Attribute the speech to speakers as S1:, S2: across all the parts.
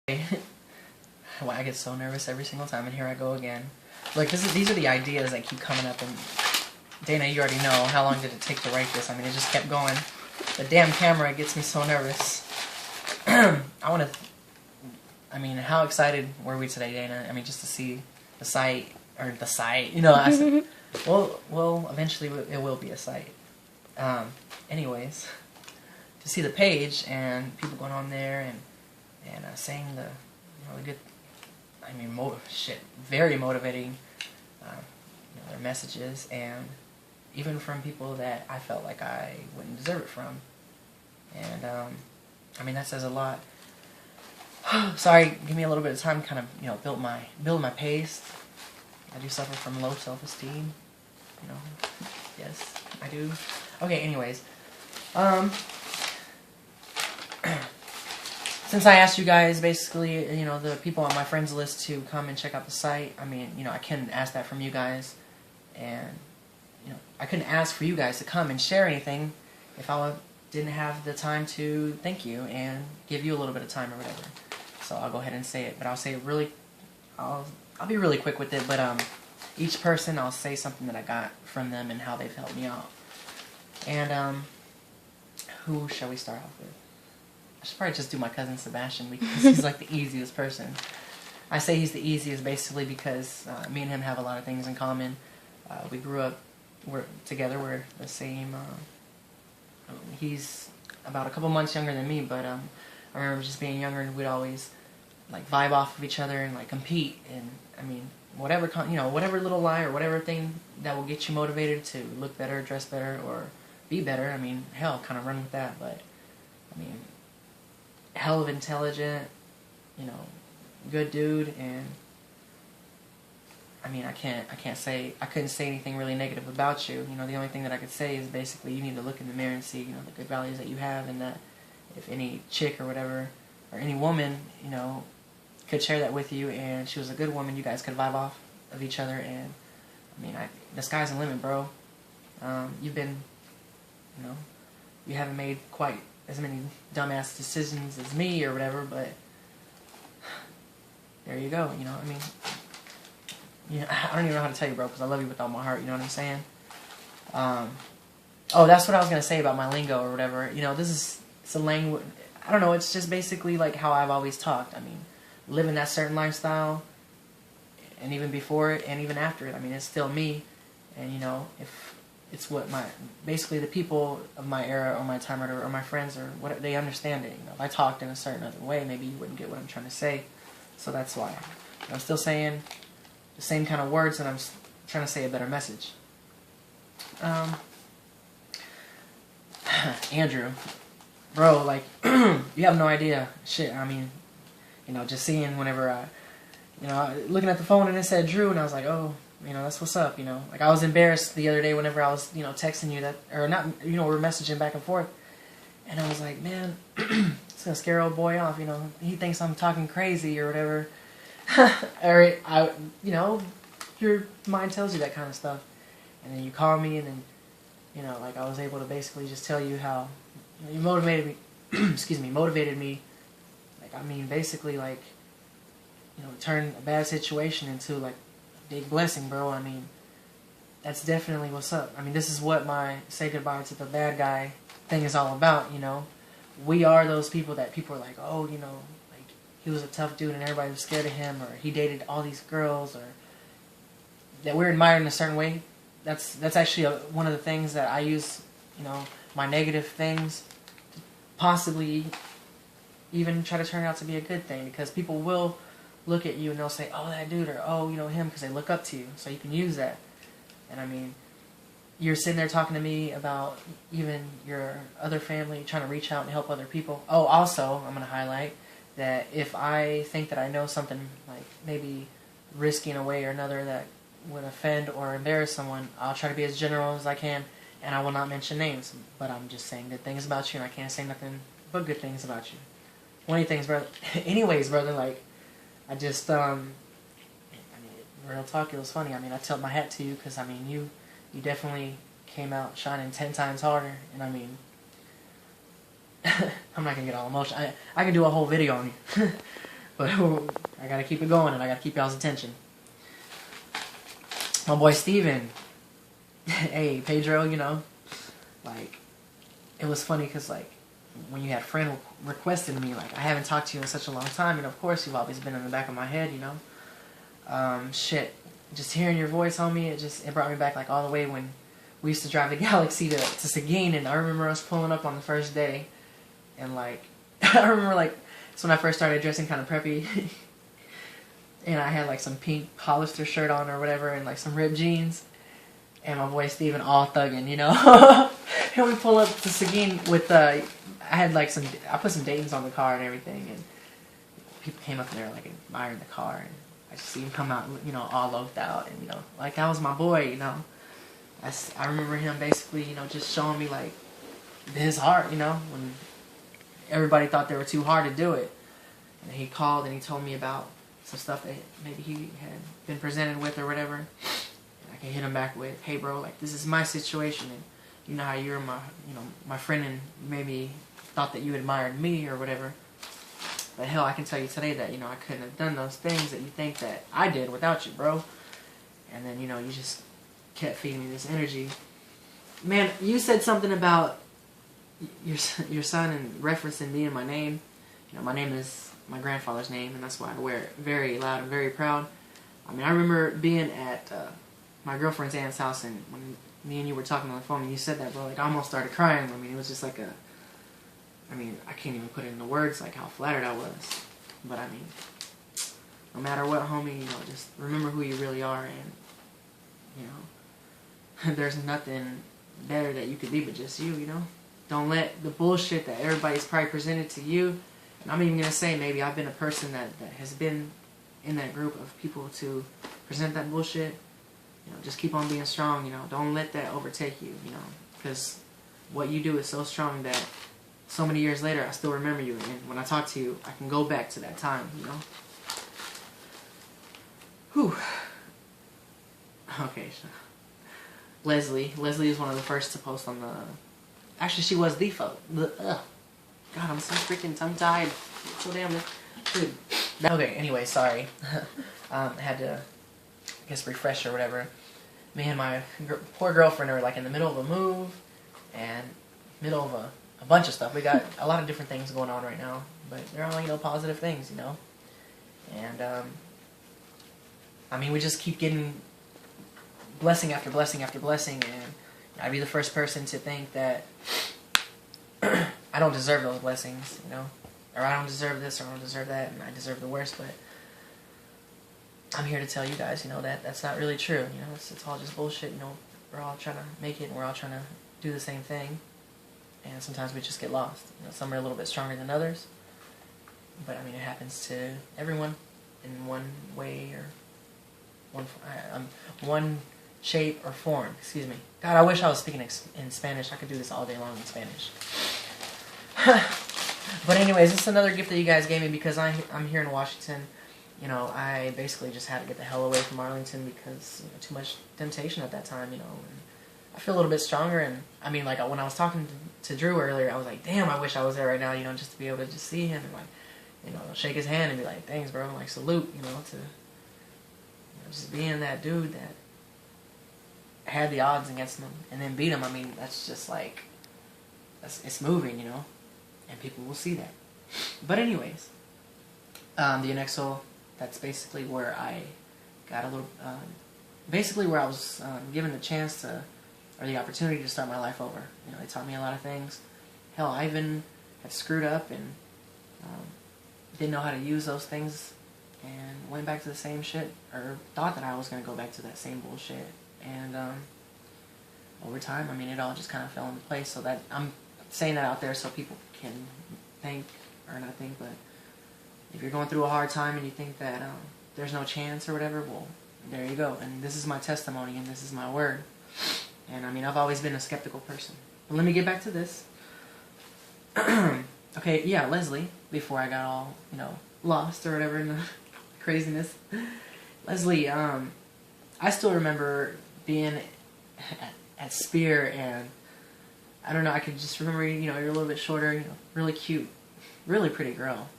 S1: Why I get so nervous every single time, and here I go again. Like, these are the ideas that keep coming up, and Dana, you already know, how long did it take to write this? I mean, it just kept going. The damn camera gets me so nervous. I mean, how excited were we today, Dana? I mean, just to see the site, you know, I said, well, eventually it will be a site. Anyways, to see the page and people going on there and saying the good, I mean, very motivating, their messages, and even from people that I felt like I wouldn't deserve it from, and I mean, that says a lot. Sorry, give me a little bit of time to kind of build my pace. I do suffer from low self-esteem, yes, I do. Okay, anyways, since I asked you guys, basically, the people on my friends list to come and check out the site, I mean, I couldn't ask that from you guys, and, I couldn't ask for you guys to come and share anything if I didn't have the time to thank you and give you a little bit of time or whatever. So I'll go ahead and say it, but I'll say it I'll be really quick with it, but, each person, I'll say something that I got from them and how they've helped me out. And, who shall we start off with? I should probably just do my cousin Sebastian, because he's like the easiest person. I say he's the easiest basically because me and him have a lot of things in common. We grew up together. We're the same. He's about a couple months younger than me, but I remember just being younger and we'd always like vibe off of each other and like compete. And I mean, whatever whatever little lie or whatever thing that will get you motivated to look better, dress better, or be better. I mean, hell, kind of run with that. But I mean, hell of intelligent, good dude, and I mean, I couldn't say anything really negative about you. The only thing that I could say is basically you need to look in the mirror and see, the good values that you have, and that if any chick or whatever, or any woman, could share that with you, and she was a good woman, you guys could vibe off of each other, and I mean, the sky's the limit, bro. You've been, you haven't made quite as many dumbass decisions as me or whatever, but there you go, I mean, I don't even know how to tell you, bro, because I love you with all my heart, you know what I'm saying? Oh, that's what I was going to say about my lingo or whatever. It's a language, I don't know, it's just basically like how I've always talked. I mean, living that certain lifestyle, and even before it, and even after it, I mean, it's still me, and if it's what basically the people of my era or my time or my friends or what, they understand it. If I talked in a certain other way, maybe you wouldn't get what I'm trying to say, so that's why. I'm still saying the same kind of words, and I'm trying to say a better message. Andrew, bro, like, you have no idea. Shit, I mean, just seeing whenever looking at the phone and it said Drew, and I was like, oh, that's what's up, Like, I was embarrassed the other day whenever I was, texting you that, or not, we were messaging back and forth, and I was like, man, it's gonna scare old boy off, he thinks I'm talking crazy or whatever. Or, your mind tells you that kind of stuff, and then you call me, and then, like, I was able to basically just tell you how, you motivated me, motivated me, like, I mean, basically, like, turn a bad situation into, like, a big blessing, bro. I mean, that's definitely what's up. I mean, this is what my say goodbye to the bad guy thing is all about, We are those people that people are like, oh, like, he was a tough dude and everybody was scared of him, or he dated all these girls, or that we're admired in a certain way. That's actually one of the things that I use, my negative things to possibly even try to turn out to be a good thing, because people will look at you and they'll say, oh, that dude, or oh, him, because they look up to you, so you can use that. And I mean, you're sitting there talking to me about even your other family, trying to reach out and help other people. Oh, also, I'm going to highlight that if I think that I know something, like maybe risky in a way or another that would offend or embarrass someone, I'll try to be as general as I can, and I will not mention names, but I'm just saying good things about you, and I can't say nothing but good things about you. 20 things, brother. Anyways, brother, like, I just, I mean, real talk, it was funny. I mean, I tilt my hat to you, because, I mean, you definitely came out shining 10 times harder, and I mean, I'm not going to get all emotional. I can do a whole video on you. But I gotta keep it going, and I gotta keep y'all's attention. My boy Steven. Hey, Pedro, you know, like, it was funny because, like, when you had a friend requested me, like, I haven't talked to you in such a long time, and of course you've always been in the back of my head, you know. Shit, just hearing your voice, homie, it brought me back, like, all the way when we used to drive the Galaxy to Seguin, and I remember us pulling up on the first day, and, like, I remember, like, it's when I first started dressing kind of preppy, and I had, like, some pink Hollister shirt on or whatever, and, like, some ripped jeans. And my boy Steven all thugging, you know. And we pull up to Seguin with I had like I put some Dayton's on the car and everything, and people came up there like admiring the car, and I just see him come out, you know, all loafed out, and you know, like that was my boy, you know. I remember him basically, you know, just showing me like his heart, you know, when everybody thought they were too hard to do it, and he called and he told me about some stuff that maybe he had been presented with or whatever. I can hit him back with, hey bro, like this is my situation, and you know how you're my friend, and maybe thought that you admired me or whatever. But hell, I can tell you today that, you know, I couldn't have done those things that you think that I did without you, bro. And then, you know, you just kept feeding me this energy. Man, you said something about your son and referencing me and my name. You know, my name is my grandfather's name, and that's why I wear it very loud and very proud. I mean, I remember being at my girlfriend's aunt's house, and when me and you were talking on the phone and you said that, bro, like I almost started crying. I mean, it was just like I can't even put it into words like how flattered I was. But I mean, no matter what, homie, you know, just remember who you really are, and you know, there's nothing better that you could be but just you know. Don't let the bullshit that everybody's probably presented to you, and I'm even gonna say maybe I've been a person that has been in that group of people to present that bullshit. You know, just keep on being strong, you know. Don't let that overtake you, you know. Because what you do is so strong that so many years later, I still remember you. And when I talk to you, I can go back to that time, you know. Whew. Okay. So Leslie is one of the first to post on the... Actually, she was the God, I'm so freaking tongue-tied. So damn... Dude. Okay, anyway, sorry. Had to... I guess refresh or whatever. Me and my poor girlfriend are like in the middle of a move and middle of a bunch of stuff. We got a lot of different things going on right now, but they're all, you know, positive things, you know. And I mean, we just keep getting blessing after blessing after blessing, and I'd be the first person to think that I don't deserve those blessings, you know, or I don't deserve this or I don't deserve that, and I deserve the worst. But I'm here to tell you guys, you know, that that's not really true. You know, it's all just bullshit. You know, we're all trying to make it, and we're all trying to do the same thing. And sometimes we just get lost. You know, some are a little bit stronger than others. But I mean, it happens to everyone in one way or one shape or form. Excuse me. God, I wish I was speaking in Spanish. I could do this all day long in Spanish. But anyways, this is another gift that you guys gave me because I'm here in Washington. You know, I basically just had to get the hell away from Arlington because, you know, too much temptation at that time, you know. And I feel a little bit stronger, and I mean, like, when I was talking to Drew earlier, I was like, damn, I wish I was there right now, you know, just to be able to just see him and, like, you know, shake his hand and be like, thanks, bro, like, salute, you know, to, you know, just being that dude that had the odds against him and then beat him. I mean, that's just, like, it's moving, you know, and people will see that. But anyways, the Anexo, that's basically where I got a little, basically where I was given the chance to, or the opportunity to start my life over. You know, they taught me a lot of things. Hell, I even had screwed up and didn't know how to use those things and went back to the same shit, or thought that I was going to go back to that same bullshit. And over time, I mean, it all just kind of fell into place. So that, I'm saying that out there so people can think, or not think, but if you're going through a hard time and you think that there's no chance or whatever, well, there you go. And this is my testimony, and this is my word. And I mean, I've always been a skeptical person. But let me get back to this. Okay, yeah, Leslie, before I got all, you know, lost or whatever in the craziness. Leslie, I still remember being at Spear, and I don't know, I could just remember, you know, you're a little bit shorter, you know, really cute, really pretty girl.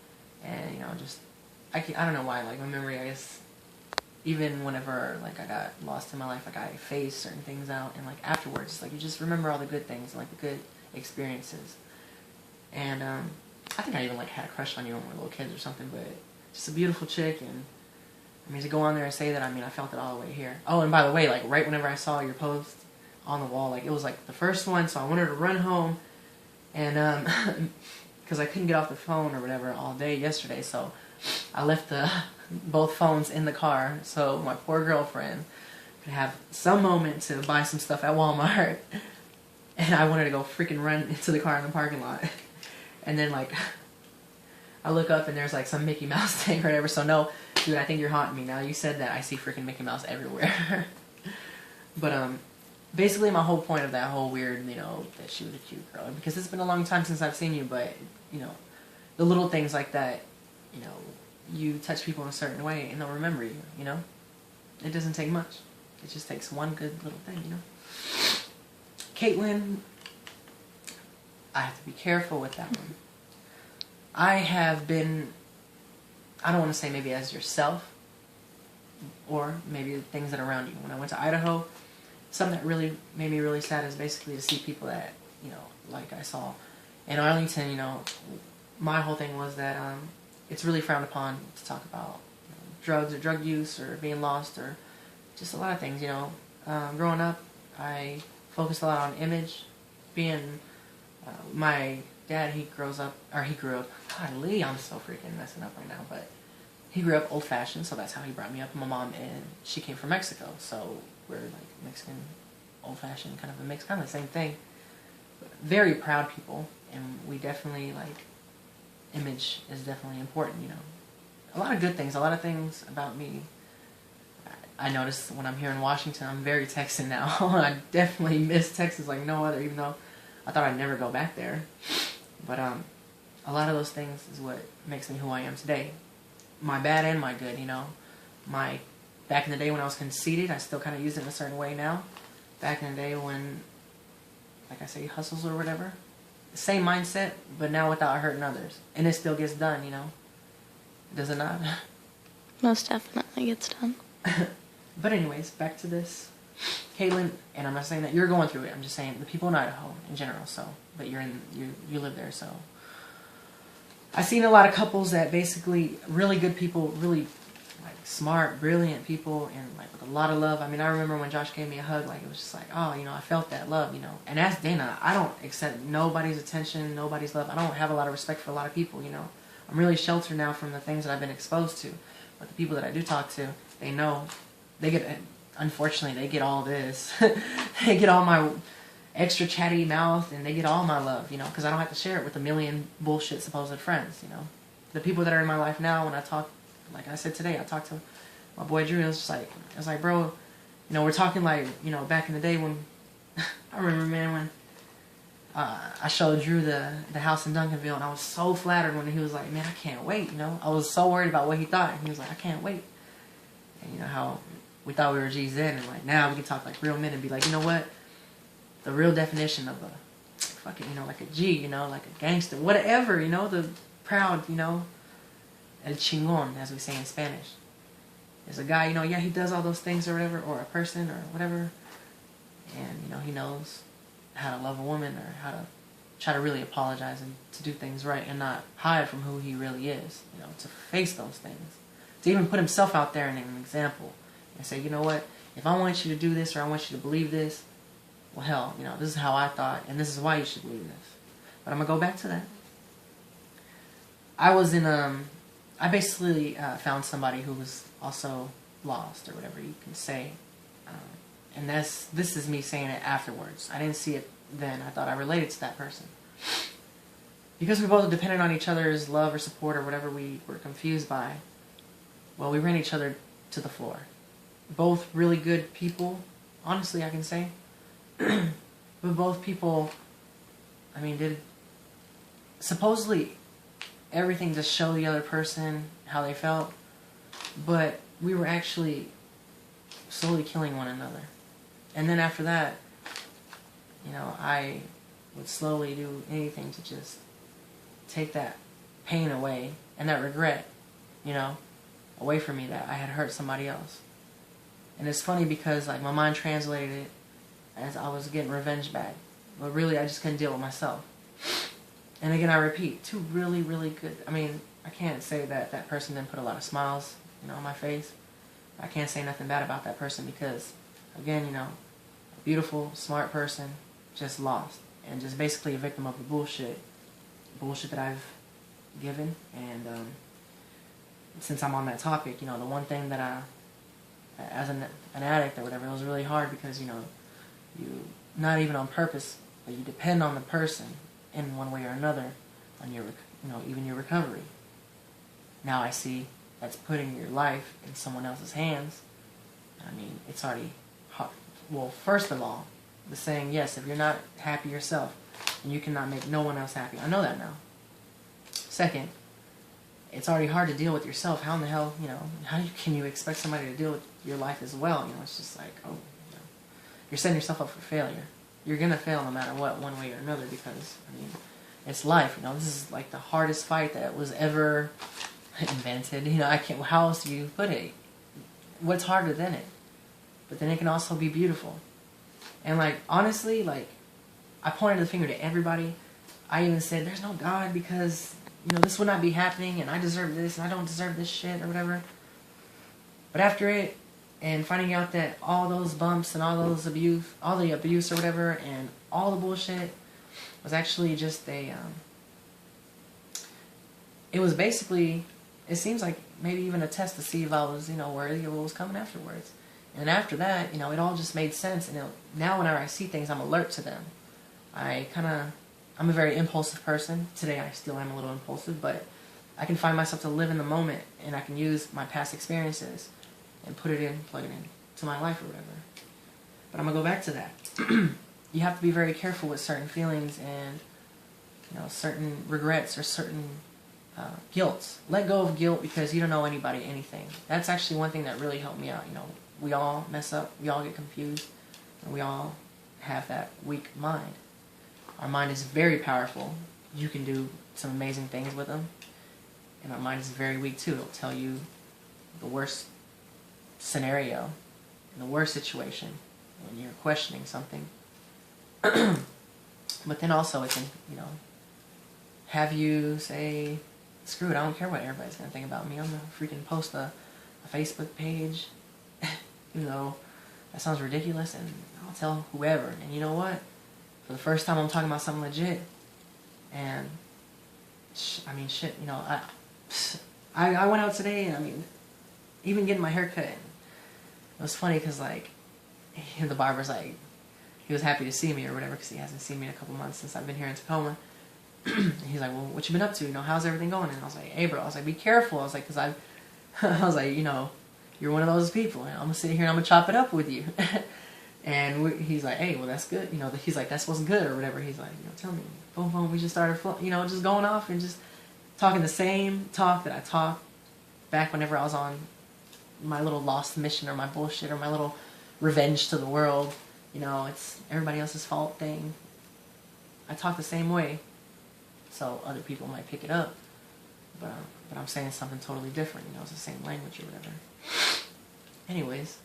S1: And, you know, just I don't know why, like, my memory, I guess, even whenever, like, I got lost in my life, like, I phased certain things out, and, like, afterwards, like, you just remember all the good things, and, like, the good experiences. And, I think I even, like, had a crush on you when we were little kids or something, but just a beautiful chick, and, I mean, to go on there and say that, I mean, I felt it all the way here. Oh, and by the way, like, right whenever I saw your post on the wall, like, it was, like, the first one, so I wanted to run home, and, because I couldn't get off the phone or whatever all day yesterday, so I left both phones in the car, so my poor girlfriend could have some moment to buy some stuff at Walmart, and I wanted to go freaking run into the car in the parking lot, and then, like, I look up and there's, like, some Mickey Mouse thing or whatever, so no, dude, I think you're haunting me. Now you said that, I see freaking Mickey Mouse everywhere. But, basically my whole point of that whole weird, you know, that she was a cute girl, because it's been a long time since I've seen you, but, you know, the little things like that, you know, you touch people in a certain way and they'll remember you, you know? It doesn't take much. It just takes one good little thing, you know? Caitlin, I have to be careful with that one. I have been, I don't want to say maybe as yourself, or maybe things that are around you. When I went to Idaho, something that really made me really sad is basically to see people that, you know, like I saw in Arlington, you know, my whole thing was that it's really frowned upon to talk about, you know, drugs or drug use or being lost or just a lot of things, you know. Growing up, I focused a lot on image, being, my dad, he grew up, golly, I'm so freaking messing up right now, but he grew up old-fashioned, so that's how he brought me up. My mom, and she came from Mexico, so we're like Mexican, old-fashioned, kind of a mix, kind of the same thing. But very proud people, and we definitely, like, image is definitely important, you know. A lot of good things, a lot of things about me. I notice when I'm here in Washington, I'm very Texan now. I definitely miss Texas like no other, even though I thought I'd never go back there. But a lot of those things is what makes me who I am today. My bad and my good, you know. Back in the day when I was conceited, I still kind of use it in a certain way now. Back in the day when, like I say, hustles or whatever. Same mindset, but now without hurting others. And it still gets done, you know. Does it not?
S2: Most definitely gets done.
S1: But anyways, back to this. Caitlin, and I'm not saying that you're going through it, I'm just saying the people in Idaho in general, so, but you live there, so. I've seen a lot of couples that basically, really good people, really, like, smart, brilliant people, and, like, with a lot of love. I mean, I remember when Josh gave me a hug, like, it was just like, oh, you know, I felt that love, you know. And as Dana, I don't accept nobody's attention, nobody's love. I don't have a lot of respect for a lot of people, you know. I'm really sheltered now from the things that I've been exposed to. But the people that I do talk to, they know, unfortunately, they get all this. They get all my extra chatty mouth, and they get all my love, you know, because I don't have to share it with a million bullshit supposed friends, you know. The people that are in my life now, when I talk, like I said today, I talked to my boy Drew, and it was like, bro, you know, we're talking like, you know, back in the day when, I remember, man, when I showed Drew the house in Duncanville, and I was so flattered when he was like, man, I can't wait, you know. I was so worried about what he thought, and he was like, I can't wait. And you know how we thought we were G's then, and like now we can talk like real men and be like, you know what? The real definition of a fucking, you know, like a G, you know, like a gangster, whatever, you know, the proud, you know, el chingón, as we say in Spanish. There's a guy, you know, yeah, he does all those things or whatever, or a person or whatever, and, you know, he knows how to love a woman or how to try to really apologize and to do things right and not hide from who he really is, you know, to face those things. To even put himself out there in an example and say, you know what, if I want you to do this or I want you to believe this, well, hell, you know, this is how I thought, and this is why you should believe this. But I'm going to go back to that. I was in, I basically found somebody who was also lost, or whatever you can say. And this is me saying it afterwards. I didn't see it then. I thought I related to that person. Because we both depended on each other's love or support or whatever we were confused by, well, we ran each other to the floor. Both really good people, honestly, I can say. But both people, I mean, did supposedly everything to show the other person how they felt, but we were actually slowly killing one another. And then after that, you know, I would slowly do anything to just take that pain away and that regret you know, away from me that I had hurt somebody else. And it's funny because like my mind translated it as I was getting revenge back. But really I just couldn't deal with myself. And again, I repeat, two really, really good, I mean, I can't say that that person didn't put a lot of smiles, you know, on my face. I can't say nothing bad about that person because, again, you know, a beautiful, smart person just lost. And just basically a victim of the bullshit that I've given. And since I'm on that topic, you know, the one thing that I, as an addict or whatever, it was really hard because, you know, you, not even on purpose, but you depend on the person in one way or another on your, you know, even your recovery. Now I see that's putting your life in someone else's hands. I mean, it's already hard. Well, first of all, the saying, yes, if you're not happy yourself, then you cannot make no one else happy. I know that now. Second, it's already hard to deal with yourself. How in the hell, you know, how can you expect somebody to deal with your life as well? You know, it's just like, oh, you know, you're setting yourself up for failure. You're going to fail no matter what, one way or another, because, I mean, it's life. You know, this is like the hardest fight that was ever invented. You know, I can't, how else do you put it? What's harder than it? But then it can also be beautiful. And like, honestly, like, I pointed the finger to everybody. I even said, there's no God because, you know, this would not be happening and I deserve this and I don't deserve this shit or whatever. But after it, and finding out that all those bumps and all those abuse, all the abuse or whatever, and all the bullshit was actually just a, it was basically, it seems like maybe even a test to see if I was, you know, worthy of what was coming afterwards. And after that, you know, it all just made sense. And now whenever I see things, I'm alert to them. I'm a very impulsive person. Today I still am a little impulsive, but I can find myself to live in the moment, and I can use my past experiences and plug it in to my life or whatever. But I'm going to go back to that. You have to be very careful with certain feelings and, you know, certain regrets or certain guilts. Let go of guilt because you don't know anybody anything. That's actually one thing that really helped me out. You know, we all mess up, we all get confused, and we all have that weak mind. Our mind is very powerful. You can do some amazing things with them. And our mind is very weak too. It'll tell you the worst scenario, in the worst situation, when you're questioning something. But then also it can, you know, have you say, screw it, I don't care what everybody's going to think about me. I'm going to freaking post a Facebook page, even though that sounds ridiculous, and I'll tell whoever. And you know what? For the first time I'm talking about something legit. And, I mean, shit, you know, I went out today, and I mean, even getting my hair cut, it was funny because, like, the barber's like, he was happy to see me or whatever because he hasn't seen me in a couple months since I've been here in Tacoma. And he's like, well, what you been up to? You know, how's everything going? And I was like, hey, bro, I was like, be careful. I was like, because I was like, you know, you're one of those people, and I'm going to sit here and I'm going to chop it up with you. And he's like, hey, well, that's good. You know, he's like, that's what's good or whatever. He's like, you know, tell me. Boom, boom. We just started, you know, just going off and just talking the same talk that I talked back whenever I was on my little lost mission or my bullshit or my little revenge to the world. You know, it's everybody else's fault thing. I talk the same way, so other people might pick it up. But I'm saying something totally different. You know, it's the same language or whatever. Anyways,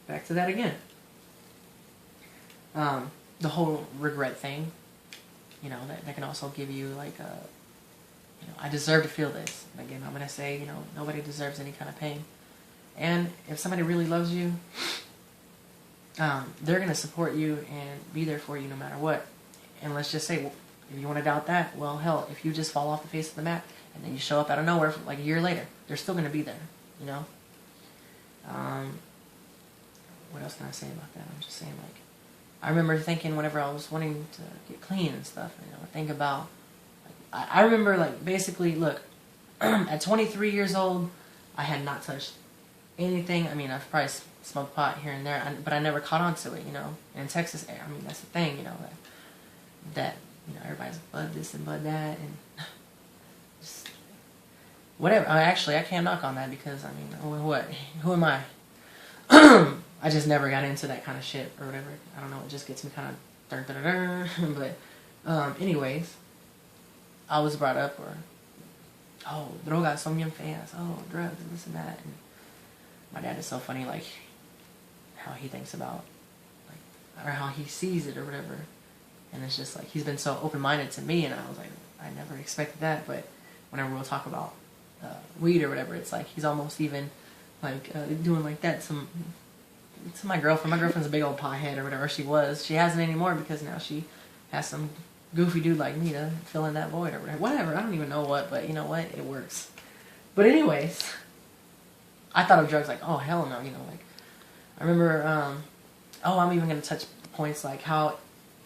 S1: back to that again. The whole regret thing, you know, that can also give you like a, you know, I deserve to feel this. And again, I'm going to say, you know, nobody deserves any kind of pain. And if somebody really loves you, they're going to support you and be there for you no matter what. And let's just say, well, if you want to doubt that, well, hell, if you just fall off the face of the map and then you show up out of nowhere for like a year later, they're still going to be there, you know? What else can I say about that? I'm just saying, like, I remember thinking whenever I was wanting to get clean and stuff, you know, think about, like, I remember, like, basically, look, at 23 years old, I had not touched anything. I mean, I've probably smoked pot here and there, but I never caught on to it, you know. And in Texas, I mean, that's the thing, you know, that you know, everybody's bud this and bud that, and just whatever. Actually, I can't knock on that because, I mean, what? Who am I? I just never got into that kind of shit or whatever. I don't know, it just gets me kind of but anyways, I was brought up, or oh, drogas son bien feas. Oh, drugs, this and that. And my dad is so funny, like, how he thinks about, like, or how he sees it or whatever. And it's just like, he's been so open-minded to me, and I was like, I never expected that. But whenever we'll talk about weed or whatever, it's like he's almost even like doing like that to my girlfriend. My girlfriend's a big old pothead or whatever she was. She hasn't anymore because now she has some goofy dude like me to fill in that void or whatever. I don't even know what, but you know what? It works. But anyways, I thought of drugs like, oh, hell no, you know, like, I remember, I'm even going to touch points like how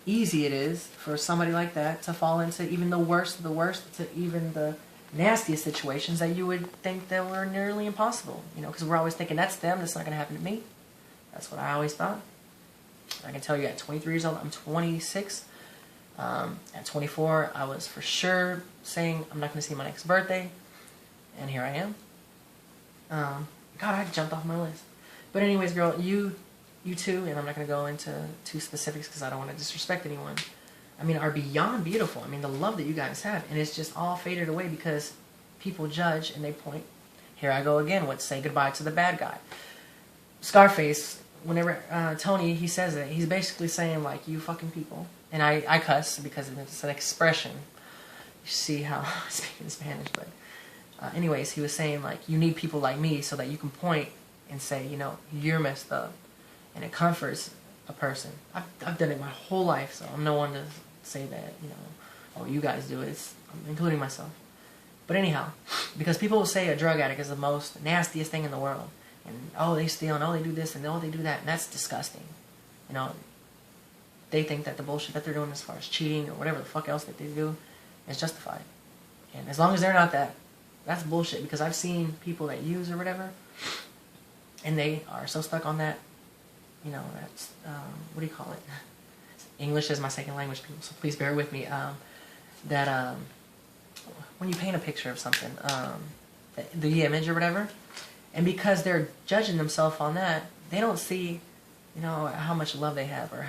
S1: easy it is for somebody like that to fall into even the worst of the worst, to even the nastiest situations that you would think that were nearly impossible, you know, because we're always thinking, that's them, that's not going to happen to me. That's what I always thought. I can tell you at 23 years old, I'm 26. At 24, I was for sure saying I'm not going to see my next birthday, and here I am. God, I jumped off my list. But anyways, girl, you too, and I'm not going to go into too specifics because I don't want to disrespect anyone, I mean, are beyond beautiful. I mean, the love that you guys have, and it's just all faded away because people judge and they point. Here I go again with say goodbye to the bad guy. Scarface, whenever Tony, he says it, he's basically saying, like, you fucking people. And I cuss because it's an expression. You see how I speak in Spanish, but anyways, he was saying, like, you need people like me so that you can point and say, you know, you're messed up. And it comforts a person. I've done it my whole life, so I'm no one to say that, you know, oh, you guys do it. I'm including myself. But anyhow, because people will say a drug addict is the most nastiest thing in the world. And, oh, they steal, and oh, they do this, and oh, they do that. And that's disgusting. You know, they think that the bullshit that they're doing as far as cheating or whatever the fuck else that they do is justified. And as long as they're not that, that's bullshit. Because I've seen people that use or whatever, and they are so stuck on that, you know, that's, what do you call it? English is my second language, people, so please bear with me. When you paint a picture of something, the image or whatever, and because they're judging themselves on that, they don't see, you know, how much love they have, or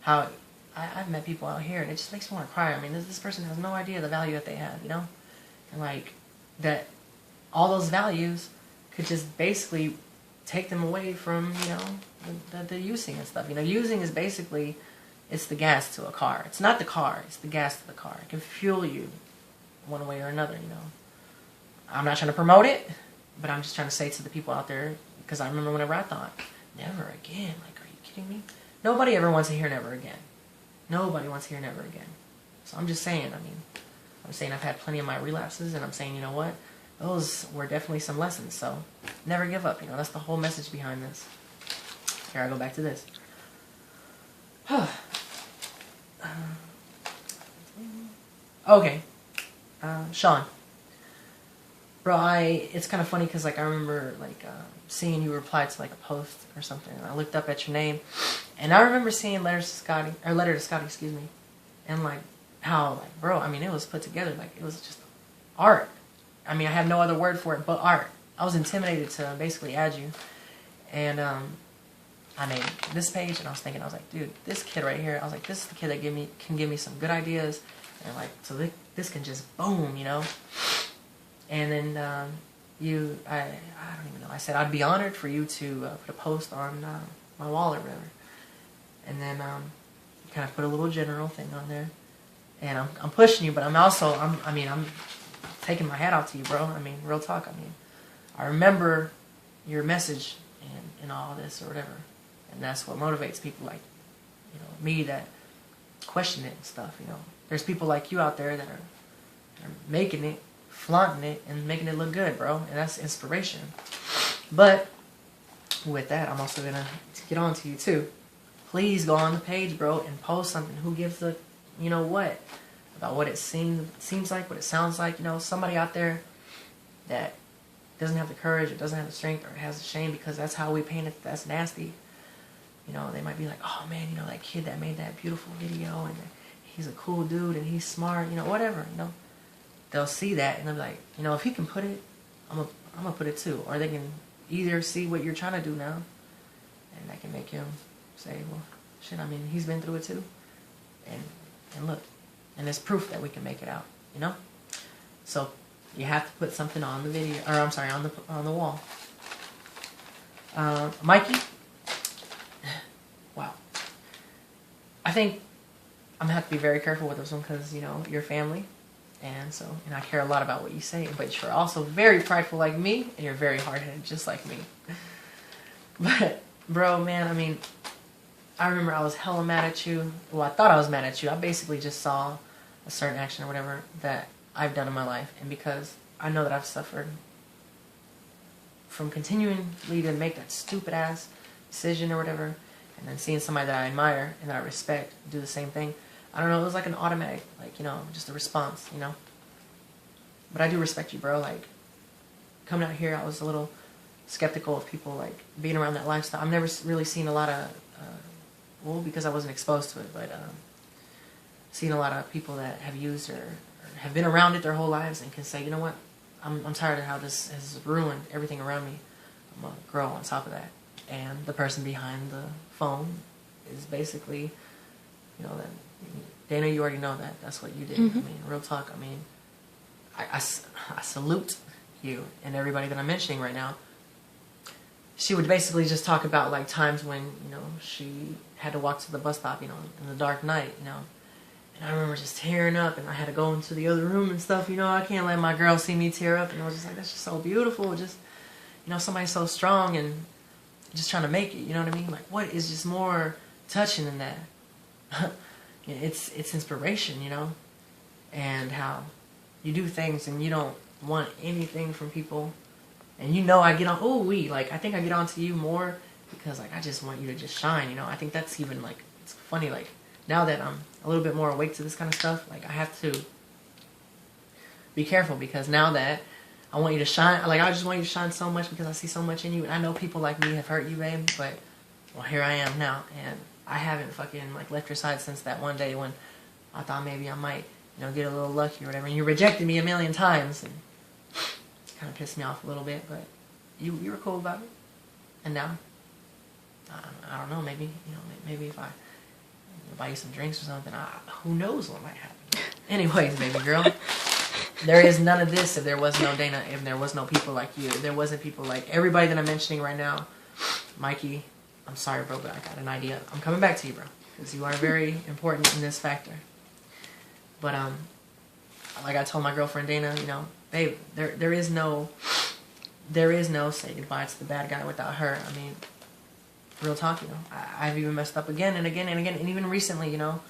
S1: I've met people out here, and it just makes me want to cry. I mean, this person has no idea the value that they have, you know? And, like, that all those values could just basically take them away from, you know, the using and stuff. You know, using is basically, it's the gas to a car. It's not the car, it's the gas to the car. It can fuel you one way or another, you know. I'm not trying to promote it, but I'm just trying to say to the people out there, because I remember whenever I thought, never again, like, are you kidding me? Nobody ever wants to hear never again. Nobody wants to hear never again. So I'm just saying, I mean, I'm saying I've had plenty of my relapses, and I'm saying, you know what? Those were definitely some lessons, so never give up, you know, that's the whole message behind this. Here, I go back to this. Okay. Sean. Bro, it's kind of funny because, like, I remember, like, seeing you reply to, like, a post or something, and I looked up at your name, and I remember seeing Letter to Scotty, excuse me, and, like, how, like, bro, I mean, it was put together, like, it was just art. I mean, I have no other word for it but art. I was intimidated to basically add you, and, I made this page, and I was thinking, I was like, dude, this kid right here, I was like, this is the kid that can give me some good ideas, and, like, so this can just boom, you know. And then I don't even know, I said I'd be honored for you to put a post on my wall or whatever. And then kind of put a little general thing on there. And I'm pushing you, but I'm taking my hat off to you, bro. I mean, real talk. I mean, I remember your message and all this or whatever. And that's what motivates people like, you know, me that question it and stuff, you know. There's people like you out there that are making it, flaunting it, and making it look good, bro. And that's inspiration. But with that, I'm also going to get on to you, too. Please go on the page, bro, and post something. Who gives a, you know what, about what it seems like, what it sounds like. You know, somebody out there that doesn't have the courage or doesn't have the strength or has the shame because that's how we paint it. That's nasty. You know, they might be like, oh, man, you know, that kid that made that beautiful video, and he's a cool dude, and he's smart, you know, whatever, you know. They'll see that, and they'll be like, you know, if he can put it, I'm gonna put it too. Or they can either see what you're trying to do now, and that can make him say, well, shit, I mean, he's been through it too. And look, and there's proof that we can make it out, you know? So, You have to put something on the video, or I'm sorry, on the wall. Mikey, wow. I think I'm gonna have to be very careful with this one because, you know, you're family, and I care a lot about what you say, but you're also very prideful like me, and you're very hard-headed just like me. But, bro, man, I mean, I remember I was hella mad at you. Well, I thought I was mad at you. I basically just saw a certain action or whatever that I've done in my life, and because I know that I've suffered from continually to make that stupid ass decision or whatever, and then seeing somebody that I admire and that I respect do the same thing, I don't know, it was like an automatic, like, you know, just a response, you know. But I do respect you, bro. Like, coming out here, I was a little skeptical of people, like, being around that lifestyle. I've never really seen a lot of, well, because I wasn't exposed to it, but seen a lot of people that have used or have been around it their whole lives and can say, you know what, I'm tired of how this has ruined everything around me. I'm going to grow on top of that. And the person behind the phone is basically, you know, that Dana, you already know that. That's what you did.
S2: Mm-hmm.
S1: I mean, real talk. I mean, I salute you and everybody that I'm mentioning right now. She would basically just talk about, like, times when, you know, she had to walk to the bus stop, you know, in the dark night, you know. And I remember just tearing up, and I had to go into the other room and stuff, you know. I can't let my girl see me tear up. And I was just like, that's just so beautiful. Just, you know, somebody so strong and just trying to make it, you know what I mean? Like, what is just more touching than that? It's inspiration, you know? And how you do things and you don't want anything from people. And you know I get on, like, I think I get on to you more because, like, I just want you to just shine, you know? I think that's even, like, it's funny, like, now that I'm a little bit more awake to this kind of stuff, like, I have to be careful because now that I want you to shine, like, I just want you to shine so much because I see so much in you. And I know people like me have hurt you, babe, but, well, here I am now. And I haven't fucking, like, left your side since that one day when I thought maybe I might, you know, get a little lucky or whatever. And you rejected me a million times, and it kind of pissed me off a little bit, but you were cool about it. And now, I don't know, maybe, you know, maybe if I buy you some drinks or something, who knows what might happen. Anyways, baby girl, there is none of this if there was no Dana, if there was no people like you, if there wasn't people like everybody that I'm mentioning right now. Mikey, I'm sorry, bro, but I got an idea. I'm coming back to you, bro, because you are very important in this factor. But, like I told my girlfriend Dana, you know, babe, there is no say goodbye to the bad guy without her. I mean, real talk, you know, I've even messed up again and again and again, and even recently, you know.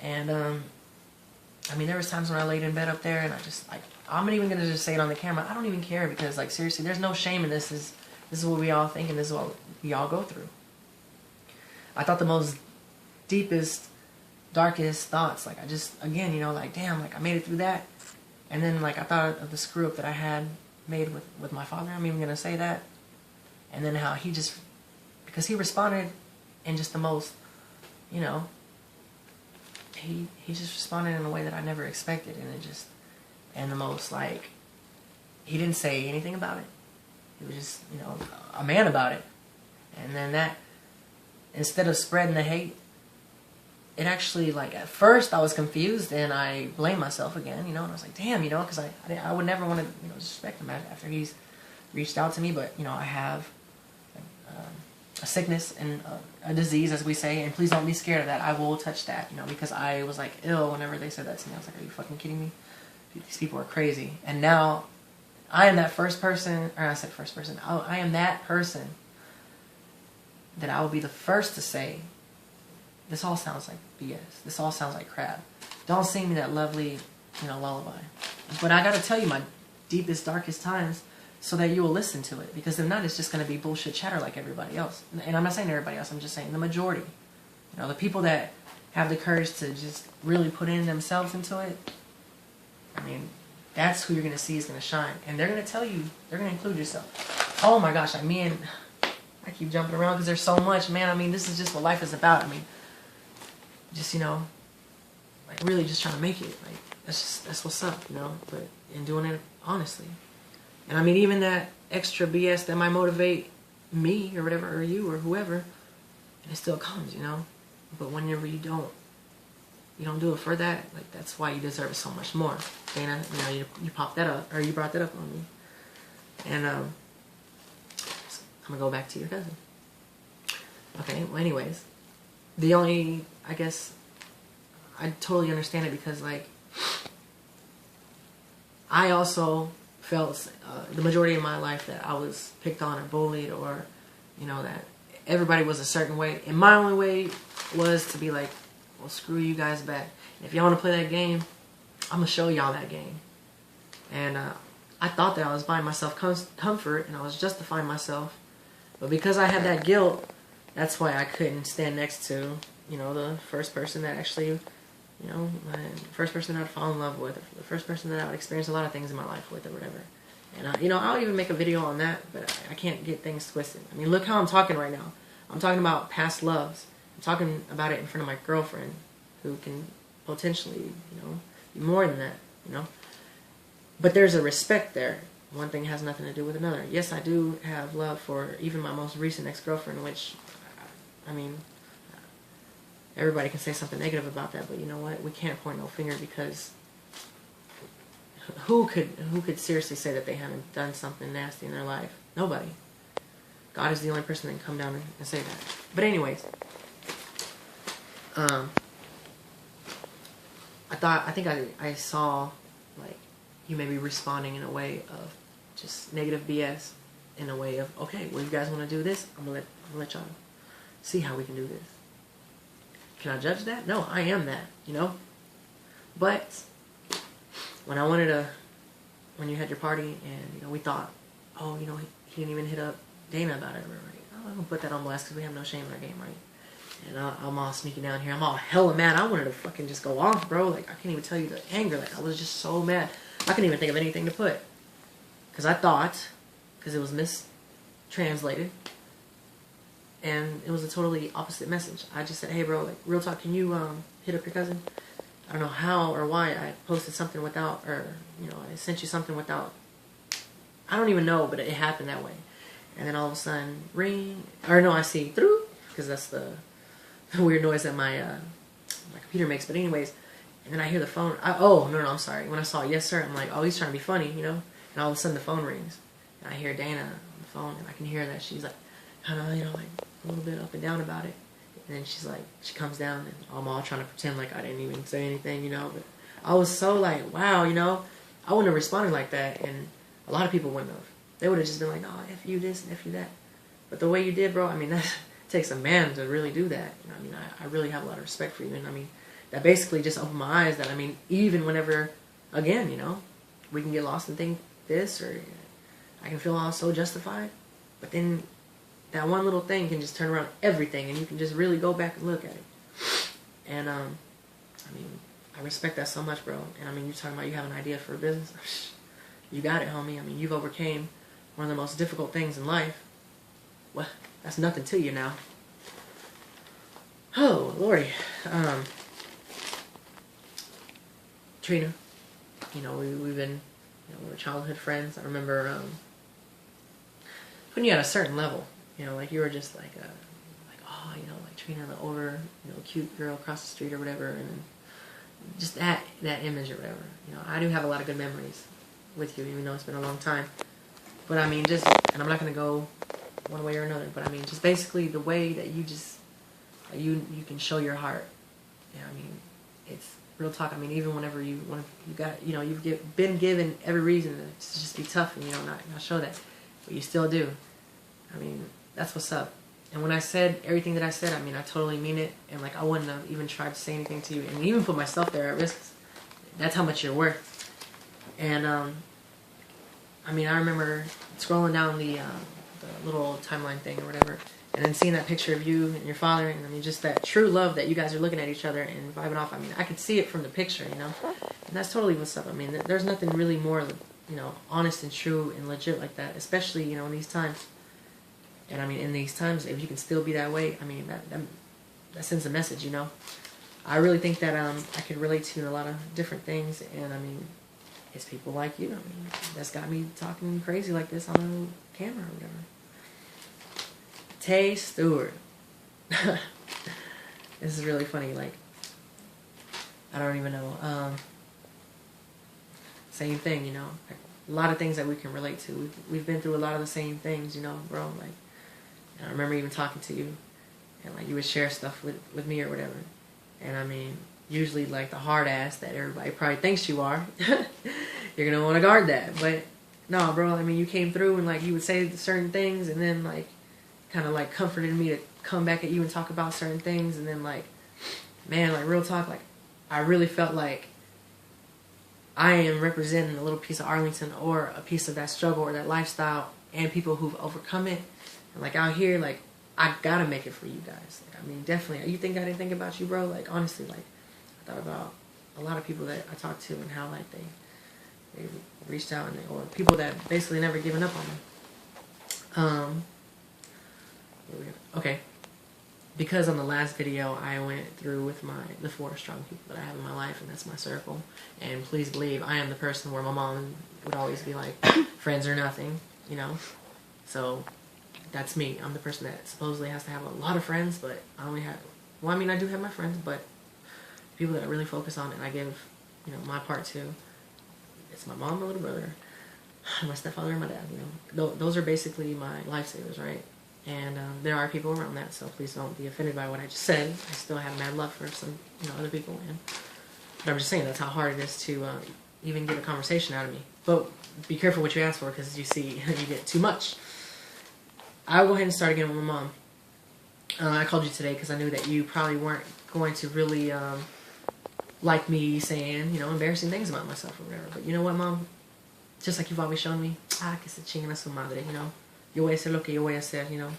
S1: And I mean, there was times when I laid in bed up there and I just, like, I'm not even gonna just say it on the camera. I don't even care because, like, seriously, there's no shame in this. This is what we all think and this is what we all go through. I thought the most deepest, darkest thoughts, like, I just, again, you know, like, damn, like, I made it through that. And then, like, I thought of the screw up that I had made with my father. I'm even gonna say that. And then how he just, because he responded in just the most, you know, he just responded in a way that I never expected, and it just, and the most, like, he didn't say anything about it. He was just, you know, a man about it. And then that, instead of spreading the hate, it actually, like, at first I was confused and I blamed myself again, you know, and I was like, damn, you know, because I would never want to, you know, disrespect him after he's reached out to me, but, you know, I have a sickness and a disease, as we say, and please don't be scared of that. I will touch that, you know, because I was, like, ill whenever they said that to me. I was like, are you fucking kidding me? These people are crazy. And now I am that first person, or I said first person, I am that person that I will be the first to say, this all sounds like BS. This all sounds like crap. Don't sing me that lovely, you know, lullaby. But I gotta tell you my deepest, darkest times so that you will listen to it. Because if not, it's just gonna be bullshit chatter like everybody else. And I'm not saying everybody else, I'm just saying the majority. You know, the people that have the courage to just really put in themselves into it, I mean, that's who you're gonna see is gonna shine. And they're gonna tell you, they're gonna include yourself. Oh my gosh, I keep jumping around because there's so much, man. I mean, this is just what life is about. I mean, just, you know, like, really just trying to make it. Like, that's what's up, you know, but in doing it honestly. And I mean, even that extra BS that might motivate me or whatever, or you or whoever, and it still comes, you know. But whenever you don't you don't do it for that, like, that's why you deserve it so much more. Dana, you know, you popped that up, or you brought that up on me. And, I'm gonna go back to your cousin. Okay, well, anyways, the only, I guess, I totally understand it because, like, I also felt the majority of my life that I was picked on or bullied, or, you know, that everybody was a certain way. And my only way was to be like, well, screw you guys back. And if y'all want to play that game, I'm going to show y'all that game. And I thought that I was buying myself comfort, and I was justifying myself. But because I had that guilt, that's why I couldn't stand next to, you know, the first person that actually, you know, my first person that I'd fall in love with, the first person that I would experience a lot of things in my life with, or whatever. And, you know, I'll even make a video on that, but I can't get things twisted. I mean, look how I'm talking right now. I'm talking about past loves. I'm talking about it in front of my girlfriend, who can potentially, you know, be more than that, you know. But there's a respect there. One thing has nothing to do with another. Yes, I do have love for even my most recent ex-girlfriend, which, I mean, everybody can say something negative about that, but you know what? We can't point no finger, because who could seriously say that they haven't done something nasty in their life? Nobody. God is the only person that can come down and say that. But anyways, I think I saw, like, you may be responding in a way of just negative BS, in a way of, okay, well, you guys want to do this? I'm gonna let y'all see how we can do this. Can I judge that? No, I am that, you know? But when you had your party, and, you know, we thought, oh, you know, he didn't even hit up Dana about it. We're like, oh, I'm gonna put that on blast because we have no shame in our game, right? And I'm all sneaking down here. I'm all hella mad. I wanted to fucking just go off, bro. Like, I can't even tell you the anger. Like, I was just so mad. I couldn't even think of anything to put. Because I thought, because it was mistranslated, and it was a totally opposite message. I just said, hey, bro, like, real talk, can you hit up your cousin? I don't know how or why I posted something without, or, you know, I sent you something without, I don't even know, but it happened that way. And then all of a sudden, ring, or no, I see, through, because that's the weird noise that my computer makes. But anyways, and then I hear the phone. Oh, no, I'm sorry. When I saw yes, sir, I'm like, oh, he's trying to be funny, you know? And all of a sudden the phone rings. And I hear Dana on the phone, and I can hear that she's like, kind of, you know, like a little bit up and down about it. And then she's like, she comes down, and I'm all trying to pretend like I didn't even say anything, you know? But I was so like, wow, you know? I wouldn't have responded like that, and a lot of people wouldn't have. They would have just been like, oh, F you this and F you that. But the way you did, bro, I mean, that takes a man to really do that. You know, I mean, I really have a lot of respect for you. And I mean, that basically just opened my eyes that, I mean, even whenever, again, you know, we can get lost and think this, or I can feel all so justified. But then that one little thing can just turn around everything, and you can just really go back and look at it. And, I mean, I respect that so much, bro. And I mean, you're talking about you have an idea for a business. You got it, homie. I mean, you've overcame one of the most difficult things in life. Well, that's nothing to you now. Oh, Lordy. Trina, you know, we've been, you know, we were childhood friends. I remember when you at a certain level, you know, like you were just like, oh, you know, like Trina, the older, you know, cute girl across the street or whatever, and then just that image or whatever. You know, I do have a lot of good memories with you, even though it's been a long time. But I mean, just, and I'm not going to go one way or another, but I mean, just basically the way that you just, you can show your heart. Yeah, I mean, it's real talk. I mean, even whenever you got, you know, you've been given every reason to just be tough and, you know, not show that, but you still do. I mean, that's what's up. And when I said everything that I said, I mean, I totally mean it. And like, I wouldn't have even tried to say anything to you, and even put myself there at risk. That's how much you're worth. And I mean, I remember scrolling down the little timeline thing or whatever, and then seeing that picture of you and your father, and I mean, just that true love that you guys are looking at each other and vibing off. I mean, I could see it from the picture, you know, and that's totally what's up. I mean, there's nothing really more, you know, honest and true and legit like that, especially, you know, in these times. And I mean, in these times, if you can still be that way, I mean, that sends a message, you know. I really think that I could relate to you in a lot of different things, and I mean, it's people like you, I mean, that's got me talking crazy like this on a camera or whatever. Tay Stewart. This is really funny. Like, I don't even know. Same thing, you know. Like, a lot of things that we can relate to. We've been through a lot of the same things, you know, bro. Like, I remember even talking to you, and like you would share stuff with me or whatever. And I mean, usually like the hard ass that everybody probably thinks you are, you're gonna want to guard that. But no, bro. I mean, you came through and like you would say certain things, and then like kind of like comforted me to come back at you and talk about certain things, and then like, man, like real talk, like I really felt like I am representing a little piece of Arlington or a piece of that struggle or that lifestyle and people who've overcome it. And like out here, like I gotta make it for you guys. Like, I mean, definitely. You think I didn't think about you, bro? Like honestly, like I thought about a lot of people that I talked to and how like they reached out and or people that basically never given up on me. Okay. Because on the last video I went through with the 4 strong people that I have in my life, and that's my circle. And please believe I am the person where my mom would always be like, friends are nothing, you know? So that's me. I'm the person that supposedly has to have a lot of friends, but I only have, well, I mean, I do have my friends, but people that I really focus on and I give, you know, my part to, it's my mom, my little brother, my stepfather, and my dad, you know? Those are basically my lifesavers, right? And there are people around that, so please don't be offended by what I just said. I still have mad love for some, you know, other people, but I'm just saying that's how hard it is to even get a conversation out of me. But be careful what you ask for, because you see, you get too much. I'll go ahead and start again with my mom. I called you today because I knew that you probably weren't going to really like me saying, you know, embarrassing things about myself or whatever. But you know what, Mom? Just like you've always shown me, que se chinguen a su madre, you know. Yo voy a hacer lo que yo voy a hacer, you know.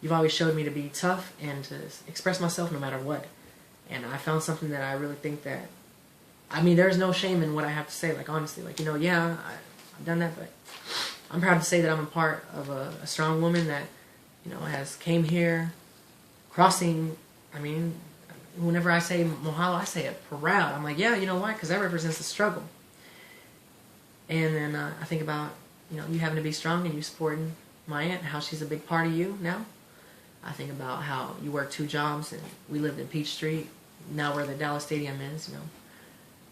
S1: You've always showed me to be tough and to express myself no matter what. And I found something that I really think that, I mean, there's no shame in what I have to say, like, honestly. Like, you know, yeah, I've done that, but I'm proud to say that I'm a part of a strong woman that, you know, has came here, crossing, I mean, whenever I say Mahalo, I say it proud. I'm like, yeah, you know why? Because that represents the struggle. And then I think about, you know, you having to be strong and you supporting my aunt, how she's a big part of you now. I think about how you work 2 jobs and we lived in Peach Street, now where the Dallas Stadium is, you know.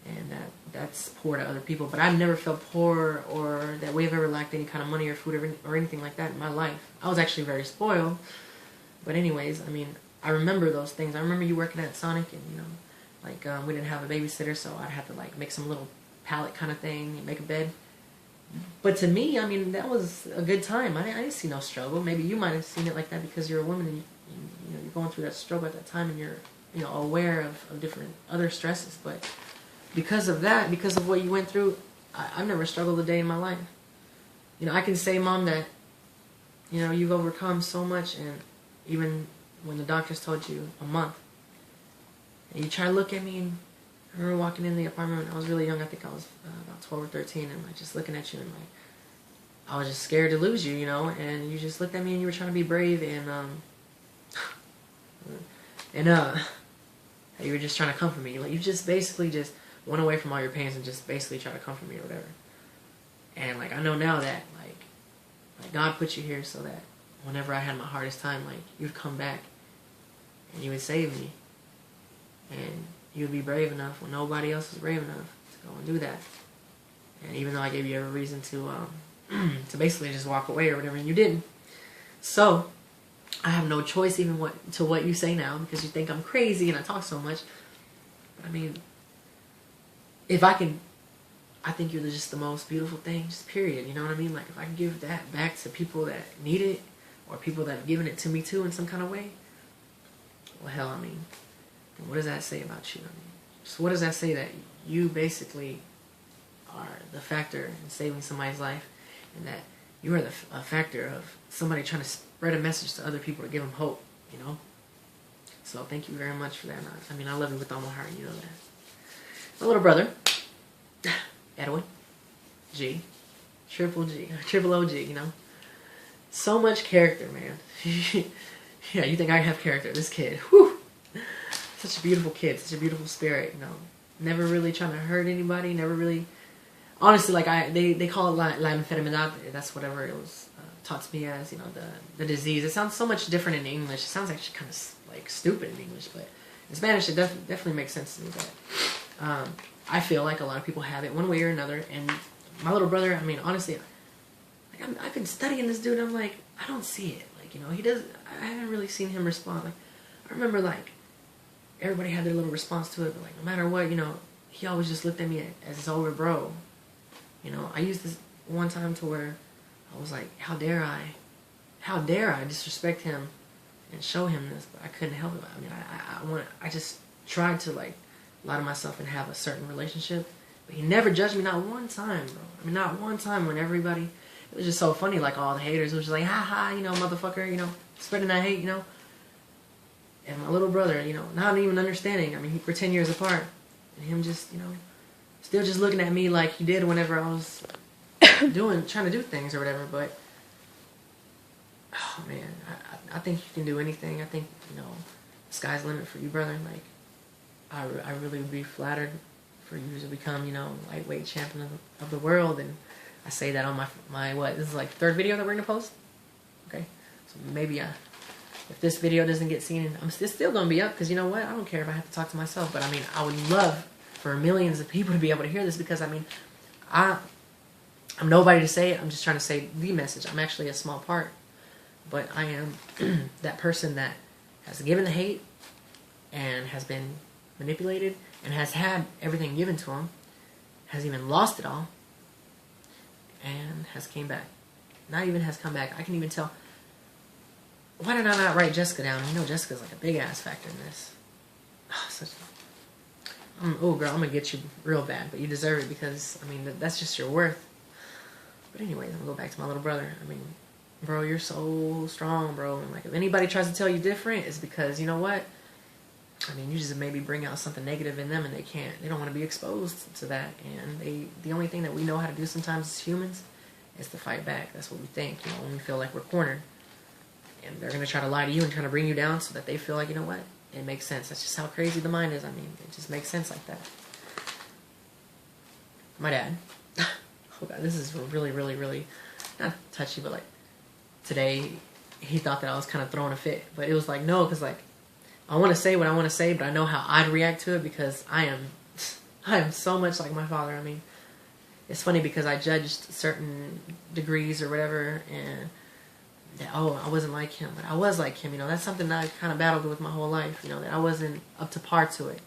S1: And that's poor to other people. But I've never felt poor or that we've ever lacked any kind of money or food or anything like that in my life. I was actually very spoiled. But anyways, I mean, I remember those things. I remember you working at Sonic and, you know, like we didn't have a babysitter, so I'd have to like make some little pallet kind of thing and make a bed. But to me, I mean, that was a good time. I didn't see no struggle. Maybe you might have seen it like that because you're a woman and you know, you're going through that struggle at that time and you're, you know, aware of different other stresses. But because of that, because of what you went through, I've never struggled a day in my life. You know, I can say, Mom, that, you know, you've overcome so much, and even when the doctors told you a month, and you try to look at me, and I remember walking in the apartment when I was really young. I think I was about 12 or 13, and like just looking at you, and like I was just scared to lose you, you know. And you just looked at me, and you were trying to be brave, and you were just trying to comfort me. Like you just basically just went away from all your pains and just basically tried to comfort me or whatever. And like I know now that like God put you here so that whenever I had my hardest time, like you'd come back and you would save me, and you would be brave enough when nobody else was brave enough to go and do that. And even though I gave you every reason to to basically just walk away or whatever, and you didn't. So I have no choice even what you say now, because you think I'm crazy and I talk so much. I mean, if I can, I think you're just the most beautiful thing, just period. You know what I mean? Like if I can give that back to people that need it, or people that have given it to me too in some kind of way, well, hell, I mean, what does that say about you? I mean, so what does that say? That you basically are the factor in saving somebody's life, and that you are a factor of somebody trying to spread a message to other people to give them hope, you know? So thank you very much for that. I mean, I love you with all my heart, you know that. My little brother, Edwin, G, triple OG, you know? So much character, man. Yeah, you think I have character. This kid, whew. Such a beautiful kid, such a beautiful spirit, you know. Never really trying to hurt anybody, never really... Honestly, like, they call it la enfermedad. That's whatever it was taught to me as, you know, the disease. It sounds so much different in English. It sounds actually kind of, like, stupid in English, but in Spanish it definitely makes sense to me. But I feel like a lot of people have it one way or another. And my little brother, I mean, honestly, like I've been studying this dude. I'm like, I don't see it. Like, you know, he does. I haven't really seen him respond. Like, I remember like everybody had their little response to it, but like no matter what, you know, he always just looked at me as his older bro. You know, I used this one time to where I was like, how dare I disrespect him and show him this, but I couldn't help it. I mean, I just tried to like lie to myself and have a certain relationship, but he never judged me, not one time, bro. I mean, not one time. When everybody, it was just so funny, like all the haters, it was just like, ha ha, you know, motherfucker, you know, spreading that hate, you know. And my little brother, you know, not even understanding. I mean, we're 10 years apart, and him just, you know, still just looking at me like he did whenever I was trying to do things or whatever. But oh man, I think you can do anything. I think, you know, the sky's the limit for you, brother. Like, I really would be flattered for you to become, you know, lightweight champion of the world. And I say that on my what? This is like the third video that we're gonna post. Okay, so maybe if this video doesn't get seen, it's still gonna be up, because you know what? I don't care if I have to talk to myself. But I mean, I would love for millions of people to be able to hear this, because I mean, I'm nobody to say it. I'm just trying to say the message. I'm actually a small part, but I am that person that has given the hate and has been manipulated and has had everything given to him, has even lost it all, and has came back. Not even has come back. I can even tell. Why did I not write Jessica down? You know, Jessica's like a big ass factor in this. Oh, girl, I'm gonna get you real bad, but you deserve it, because I mean that's just your worth. But anyway, I'm gonna go back to my little brother. I mean, bro, you're so strong, bro. And like, if anybody tries to tell you different, it's because, you know what? I mean, you just maybe bring out something negative in them, and they don't want to be exposed to that. And the only thing that we know how to do sometimes as humans is to fight back. That's what we think, you know, when we feel like we're cornered. And they're going to try to lie to you and try to bring you down so that they feel like, you know what? It makes sense. That's just how crazy the mind is. I mean, it just makes sense like that. My dad. Oh, God, this is really, really, really not touchy, but like today he thought that I was kind of throwing a fit. But it was like, no, because like I want to say what I want to say, but I know how I'd react to it, because I am so much like my father. I mean, it's funny because I judged certain degrees or whatever, and that, oh, I wasn't like him, but I was like him. You know, that's something that I kind of battled with my whole life. You know, that I wasn't up to par to it.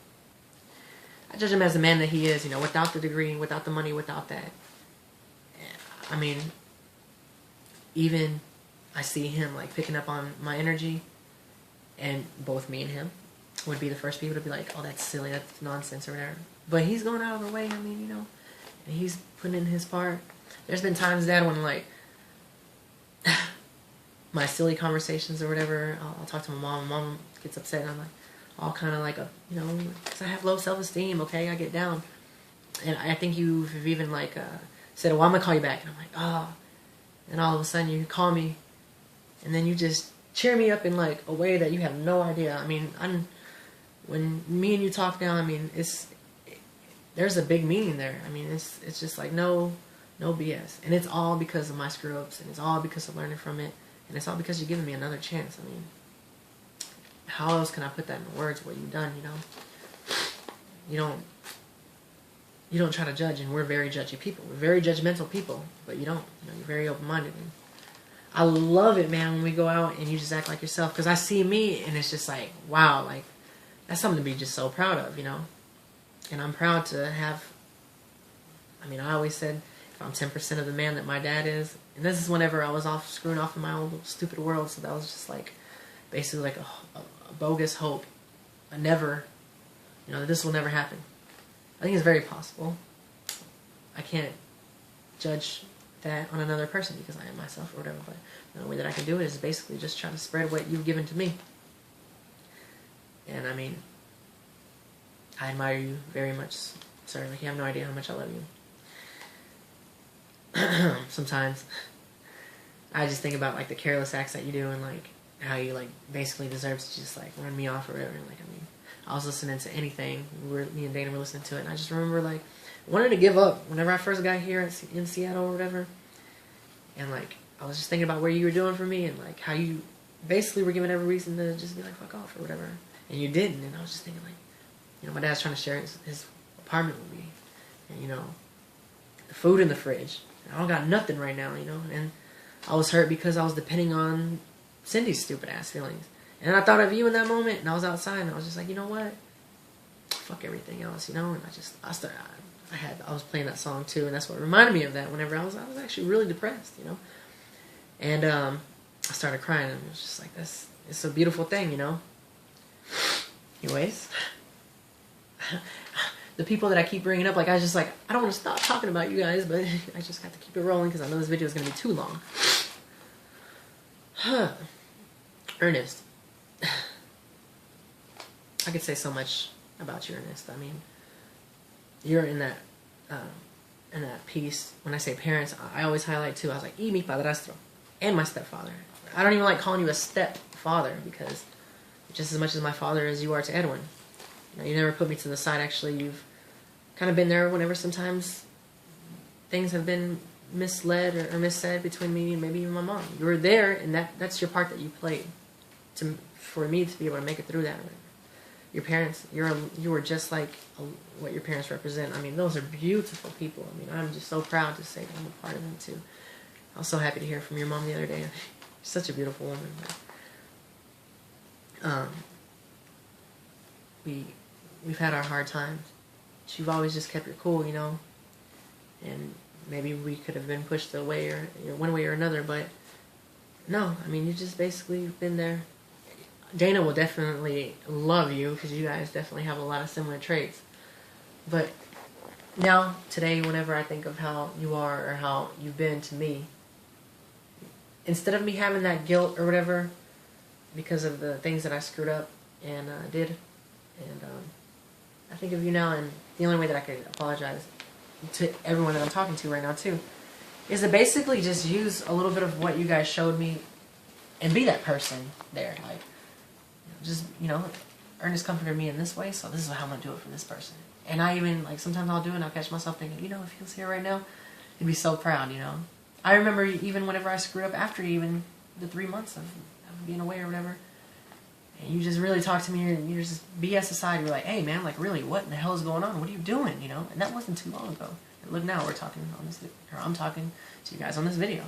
S1: I judge him as the man that he is. You know, without the degree, without the money, without that. I mean, even I see him like picking up on my energy, and both me and him would be the first people to be like, oh, that's silly, that's nonsense or whatever. But he's going out of the way. I mean, you know, and he's putting in his part. There's been times, Dad, when like my silly conversations or whatever, I'll talk to my mom. My mom gets upset, and I'm like, all kind of like you know, because I have low self-esteem. Okay, I get down, and I think you've even like said, well, I'm gonna call you back, and I'm like, oh, and all of a sudden you call me, and then you just cheer me up in like a way that you have no idea. I mean, when me and you talk now, I mean, there's a big meaning there. I mean, it's just like no BS, and it's all because of my screw ups, and it's all because of learning from it. And it's all because you're giving me another chance. I mean, how else can I put that in words, what you've done, you know? You don't try to judge, and we're very judgy people. We're very judgmental people, but you don't. You know, you're very open-minded. And I love it, man, when we go out and you just act like yourself. Because I see me, and it's just like, wow, like, that's something to be just so proud of, you know? And I'm proud to have, I mean, I always said, if I'm 10% of the man that my dad is, and this is whenever I was screwing off in my own stupid world, so that was just like, basically like a bogus hope, a never, you know, that this will never happen. I think it's very possible. I can't judge that on another person because I am myself or whatever, but the only way that I can do it is basically just try to spread what you've given to me. And I mean, I admire you very much, sir. Like, you have no idea how much I love you. Sometimes I just think about like the careless acts that you do, and like how you like basically deserve to just like run me off or whatever. Like, I mean, I was listening to anything. Me and Dana were listening to it, and I just remember like wanting to give up whenever I first got here in Seattle or whatever. And like I was just thinking about what you were doing for me, and like how you basically were given every reason to just be like fuck off or whatever, and you didn't. And I was just thinking like, you know, my dad's trying to share his apartment with me. And, you know, the food in the fridge. I don't got nothing right now, you know. And I was hurt because I was depending on Cindy's stupid ass feelings. And I thought of you in that moment, and I was outside, and I was just like, you know what? Fuck everything else, you know. And I was playing that song too, and that's what reminded me of that. Whenever I was actually really depressed, you know. And I started crying, and it was just like, it's a beautiful thing, you know. Anyways, the people that I keep bringing up, like, I don't want to stop talking about you guys, but I just got to keep it rolling because I know this video is going to be too long. Ernest. I could say so much about you, Ernest. I mean, you're in that piece. When I say parents, I always highlight too. I was like, y mi padrastro, and my stepfather. I don't even like calling you a stepfather because just as much as my father as you are to Edwin. You know, you never put me to the side. Actually, you've kind of been there whenever sometimes things have been misled or missaid between me and maybe even my mom. You were there, and that's your part that you played for me to be able to make it through that. Your parents, you were just like what your parents represent. I mean, those are beautiful people. I mean, I'm just so proud to say that I'm a part of them too. I was so happy to hear from your mom the other day. She's such a beautiful woman. But, we've had our hard times. You've always just kept your cool, you know. And maybe we could have been pushed away or one way or another, but no. I mean, you just basically been there. Dana will definitely love you because you guys definitely have a lot of similar traits. But now, today, whenever I think of how you are or how you've been to me, instead of me having that guilt or whatever because of the things that I screwed up and did, and I think of you now, and the only way that I could apologize to everyone that I'm talking to right now too is to basically just use a little bit of what you guys showed me and be that person there. Like, just, you know, Ernest comforted me in this way, so this is how I'm going to do it for this person. And I even, like, sometimes I'll do it and I'll catch myself thinking, you know, if he was here right now, he'd be so proud, you know. I remember even whenever I screwed up after even the 3 months of being away or whatever, and you just really talked to me and you're just BS aside, you're like, hey man, like really, what in the hell is going on? What are you doing, you know? And that wasn't too long ago. And look now, we're talking on this, or I'm talking to you guys on this video.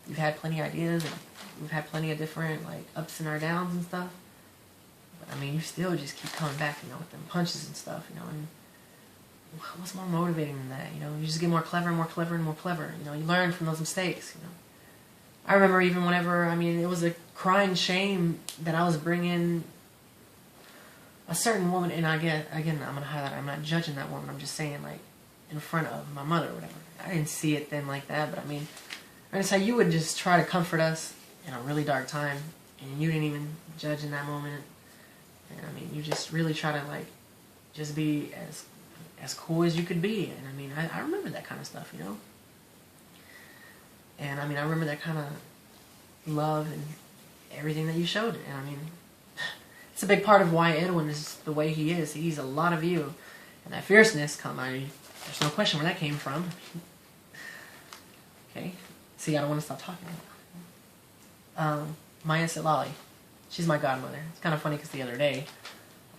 S1: You've had plenty of ideas, and we've had plenty of different, like, ups and our downs and stuff. But, I mean, you still just keep coming back, you know, with them punches and stuff, you know, and what's more motivating than that, you know? You just get more clever and more clever and more clever, you know? You learn from those mistakes, you know? I remember even whenever, I mean, it was a crying shame that I was bringing a certain woman, and again, I'm going to highlight, I'm not judging that woman, I'm just saying, like, in front of my mother or whatever. I didn't see it then like that, but I mean, it's how you would just try to comfort us in a really dark time, and you didn't even judge in that moment. And I mean, you just really try to, like, just be as cool as you could be. And I mean, I remember that kind of stuff, you know. And I mean, I remember that kind of love and everything that you showed. And I mean, it's a big part of why Edwin is the way he is. He's a lot of you, and that fierceness there's no question where that came from. Okay. See, I don't want to stop talking. Maya Silali. She's my godmother. It's kind of funny because the other day,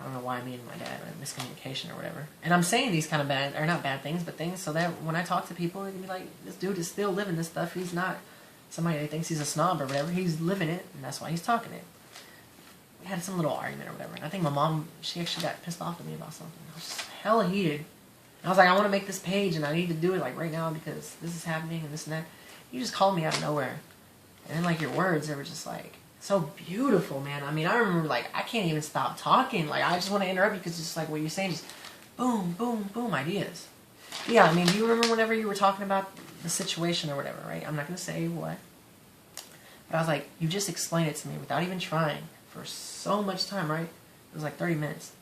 S1: I don't know why me and my dad had miscommunication or whatever. And I'm saying these kind of bad, or not bad things, but things so that when I talk to people, they can be like, this dude is still living this stuff. He's not somebody that thinks he's a snob or whatever. He's living it, and that's why he's talking it. We had some little argument or whatever. And I think my mom, she actually got pissed off at me about something. I was just hella heated. And I was like, I want to make this page, and I need to do it, like, right now because this is happening and this and that. You just called me out of nowhere. And then, like, your words, they were just, like, so beautiful, man. I mean, I remember, like, I can't even stop talking. Like, I just want to interrupt you because just, like, what you're saying, just boom, boom, boom, ideas. Yeah, I mean, do you remember whenever you were talking about the situation or whatever, right? I'm not going to say what. But I was like, you just explained it to me without even trying for so much time, right? It was like 30 minutes.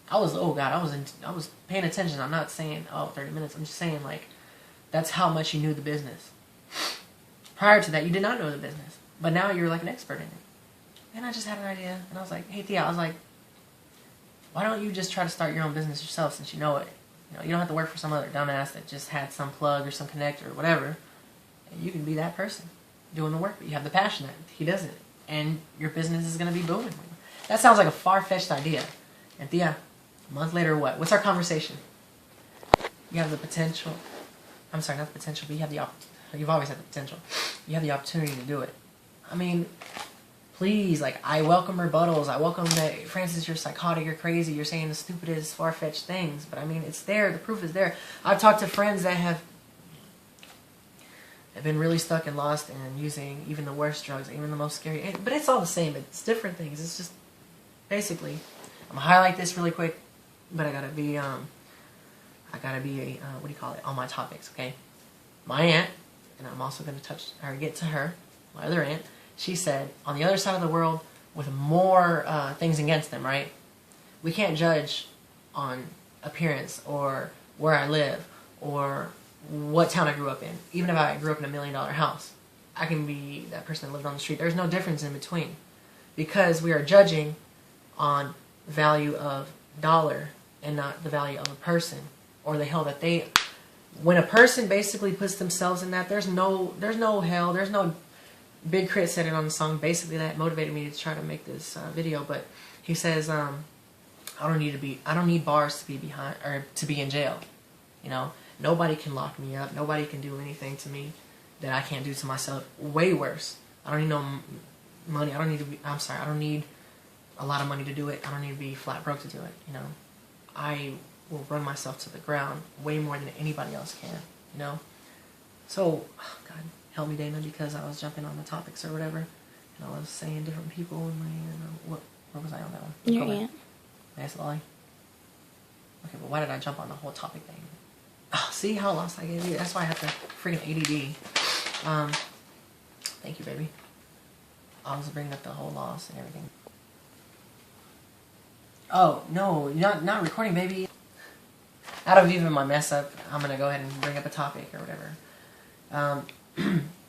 S1: I was paying attention. I'm not saying, 30 minutes. I'm just saying, like, that's how much you knew the business. Prior to that, you did not know the business. But now you're like an expert in it. And I just had an idea. And I was like, hey, Thea, I was like, why don't you just try to start your own business yourself since you know it? You know, you don't have to work for some other dumbass that just had some plug or some connector or whatever. And you can be that person doing the work. But you have the passion that he doesn't. And your business is going to be booming. That sounds like a far-fetched idea. And Thea, a month later, what? What's our conversation? You have the potential. I'm sorry, not the potential, but you have you've always had the potential. You have the opportunity to do it. I mean, please, like, I welcome rebuttals. I welcome that, Francis, you're psychotic, you're crazy, you're saying the stupidest, far-fetched things. But I mean, it's there. The proof is there. I've talked to friends that have been really stuck and lost and using even the worst drugs, even the most scary. But it's all the same. It's different things. It's just basically. I'm gonna highlight this really quick, but I gotta be what do you call it, on my topics. Okay, my aunt, and I'm also gonna get to her, my other aunt. She said, on the other side of the world, with more things against them, right? We can't judge on appearance or where I live or what town I grew up in. Even if I grew up in $1 million house, I can be that person that lived on the street. There's no difference in between, because we are judging on the value of dollar and not the value of a person or the hell that they. When a person basically puts themselves in that, there's no hell. There's no. Big Crit said it on the song. Basically, that motivated me to try to make this video. But he says, I don't need bars to be behind or to be in jail. You know, nobody can lock me up. Nobody can do anything to me that I can't do to myself. Way worse. I don't need no money. I don't need a lot of money to do it. I don't need to be flat broke to do it. You know, I will run myself to the ground way more than anybody else can. You know, so God. Help me, Dana, because I was jumping on the topics or whatever, and I was saying different people. And where was I on that one?
S2: Your aunt.
S1: Nice, Lolly. Okay, but why did I jump on the whole topic thing? Oh, see how lost I gave you? That's why I have to freaking ADD. Thank you, baby. I was bringing up the whole loss and everything. Oh no, not recording, baby. Out of even my mess up, I'm gonna go ahead and bring up a topic or whatever.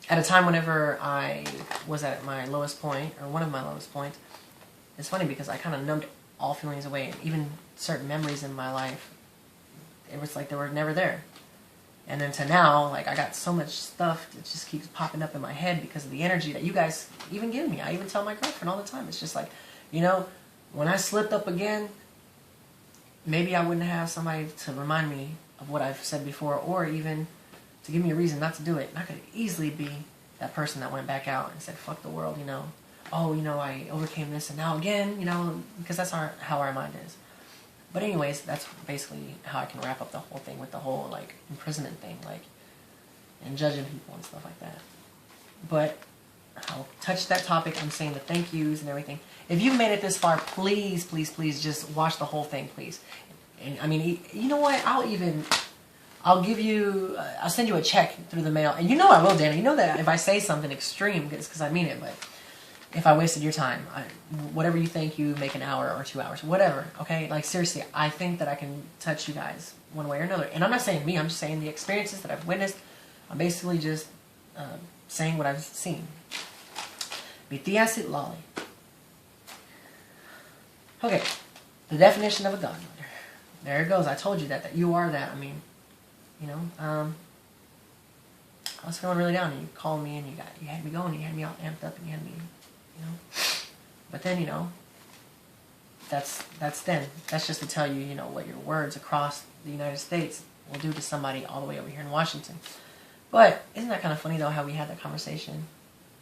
S1: At a time whenever I was at my lowest point, or one of my lowest points, it's funny because I kind of numbed all feelings away, and even certain memories in my life, it was like they were never there. And then to now, like, I got so much stuff that just keeps popping up in my head because of the energy that you guys even give me. I even tell my girlfriend all the time. It's just like, you know, when I slipped up again, maybe I wouldn't have somebody to remind me of what I've said before, or even to give me a reason not to do it. And I could easily be that person that went back out and said, fuck the world, you know. Oh, you know, I overcame this and now again, you know, because that's how our mind is. But anyways, that's basically how I can wrap up the whole thing with the whole, like, imprisonment thing, like, and judging people and stuff like that. But I'll touch that topic. I'm saying the thank yous and everything. If you've made it this far, please, please, please just watch the whole thing, please. And I mean, you know what? I'll send you a check through the mail. And you know I will, Dana. You know that if I say something extreme, it's because I mean it. But if I wasted your time, whatever you think, you make an hour or 2 hours, whatever, okay? Like, seriously, I think that I can touch you guys one way or another. And I'm not saying me. I'm just saying the experiences that I've witnessed. I'm basically just saying what I've seen. Bitiasit Lolly. Okay, the definition of a godmother. There it goes. I told you that you are that. I mean, you know, I was feeling really down, and you called me, and you had me going, and you had me all amped up, and you had me, you know. But then, you know, that's then. That's just to tell you, you know, what your words across the United States will do to somebody all the way over here in Washington. But isn't that kind of funny though, how we had that conversation,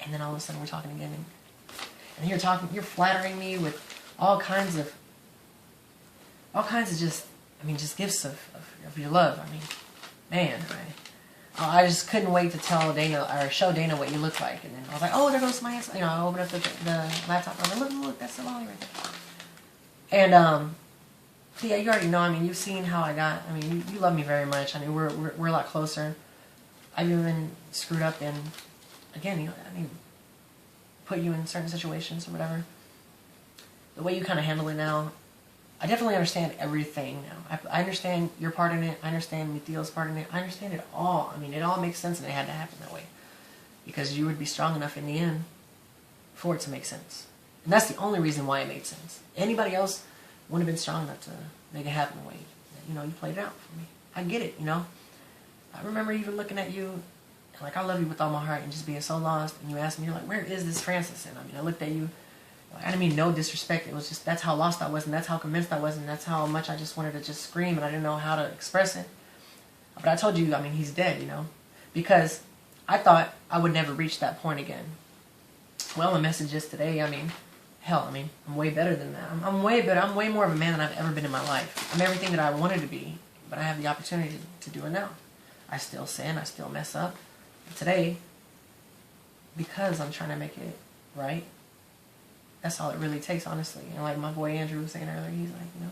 S1: and then all of a sudden we're talking again, and you're flattering me with all kinds of just, I mean, just gifts of your love. I mean, man, I just couldn't wait to tell Dana, or show Dana what you look like. And then I was like, oh, there goes my answer. You know, I opened up the laptop, and I was like, look, that's the Lolly right there. And, yeah, you already know, I mean, you've seen how I got, I mean, you love me very much. I mean, we're a lot closer. I've even been screwed up in, again, you know, I mean, put you in certain situations or whatever. The way you kind of handle it now, I definitely understand everything now. I understand your part in it. I understand Mithil's part in it. I understand it all. I mean, it all makes sense, and it had to happen that way. Because you would be strong enough in the end for it to make sense. And that's the only reason why it made sense. Anybody else wouldn't have been strong enough to make it happen the way, you know, you played it out for me. I get it, you know. I remember even looking at you, and like, I love you with all my heart, and just being so lost, and you asked me, you're like, where is this Francis? And I mean, I looked at you, I didn't mean no disrespect. It was just, that's how lost I was, and that's how convinced I was, and that's how much I just wanted to just scream, and I didn't know how to express it. But I told you, I mean, he's dead, you know, because I thought I would never reach that point again. Well, my message is today, I mean, hell, I mean, I'm way better than that. I'm way better. I'm way more of a man than I've ever been in my life. I'm everything that I wanted to be, but I have the opportunity to do it now. I still sin. I still mess up. But today, because I'm trying to make it right, that's all it really takes, honestly. And like my boy Andrew was saying earlier, he's like, you know,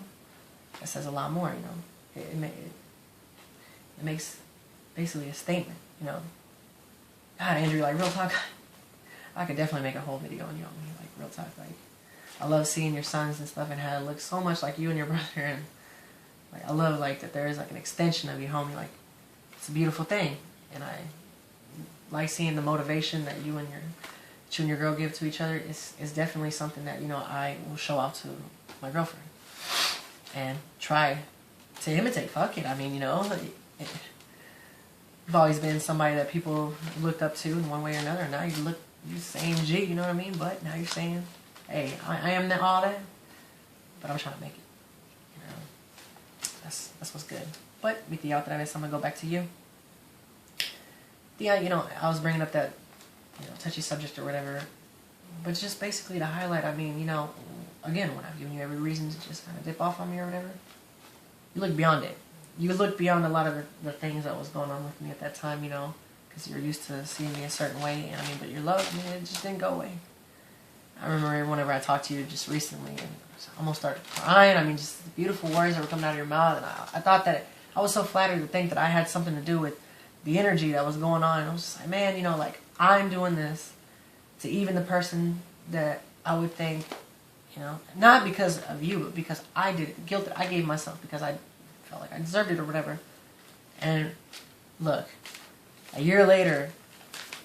S1: that says a lot more, you know. It makes basically a statement, you know. God, Andrew, like, real talk, I could definitely make a whole video on you, like, real talk. Like, I love seeing your sons and stuff and how it looks so much like you and your brother. And, like, I love, like, that there is, like, an extension of you, homie. Like, it's a beautiful thing. And I like seeing the motivation that you and your girl give to each other. Is definitely something that, you know, I will show out to my girlfriend. And try to imitate. Fuck it. I mean, you know, you've always been somebody that people looked up to in one way or another. And now you're saying G, you know what I mean? But now you're saying, hey, I am all that, but I'm trying to make it. You know, that's what's good. But with the out that I miss, I'm gonna go back to you. Yeah, you know, I was bringing up that, you know, touchy subject or whatever, but just basically to highlight. I mean, you know, again, when I've given you every reason to just kind of dip off on me or whatever, you look beyond it. You look beyond a lot of the things that was going on with me at that time, you know, because you're used to seeing me a certain way, and I mean, but your love, I mean, it just didn't go away. I remember whenever I talked to you just recently, and I almost started crying. I mean, just the beautiful words that were coming out of your mouth, and I thought that I was so flattered to think that I had something to do with the energy that was going on, and I was just like, man, you know, like, I'm doing this to even the person that I would think, you know, not because of you, but because I did it, the guilt that I gave myself because I felt like I deserved it or whatever. And look, a year later,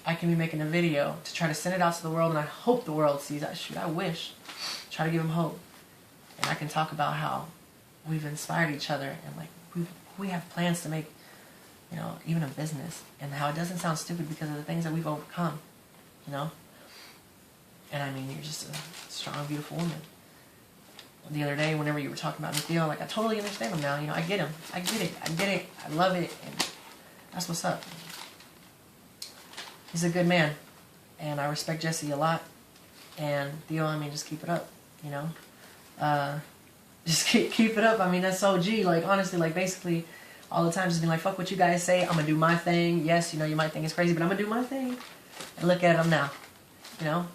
S1: I can be making a video to try to send it out to the world, and I hope the world sees that. Shoot, I wish. Try to give them hope. And I can talk about how we've inspired each other, and like we have plans to make, you know, even a business, and how it doesn't sound stupid because of the things that we've overcome, you know. And I mean, you're just a strong, beautiful woman. The other day, whenever you were talking about Nikhil, like, I totally understand him now. You know, I get him. I get it. I get it. I love it. And that's what's up. He's a good man. And I respect Jesse a lot. And Theo, I mean, just keep it up, you know. Just keep it up. I mean, that's so G. Like, honestly, like, basically, all the time just being like, fuck what you guys say. I'm going to do my thing. Yes, you know, you might think it's crazy, but I'm going to do my thing. And look at him now. You know,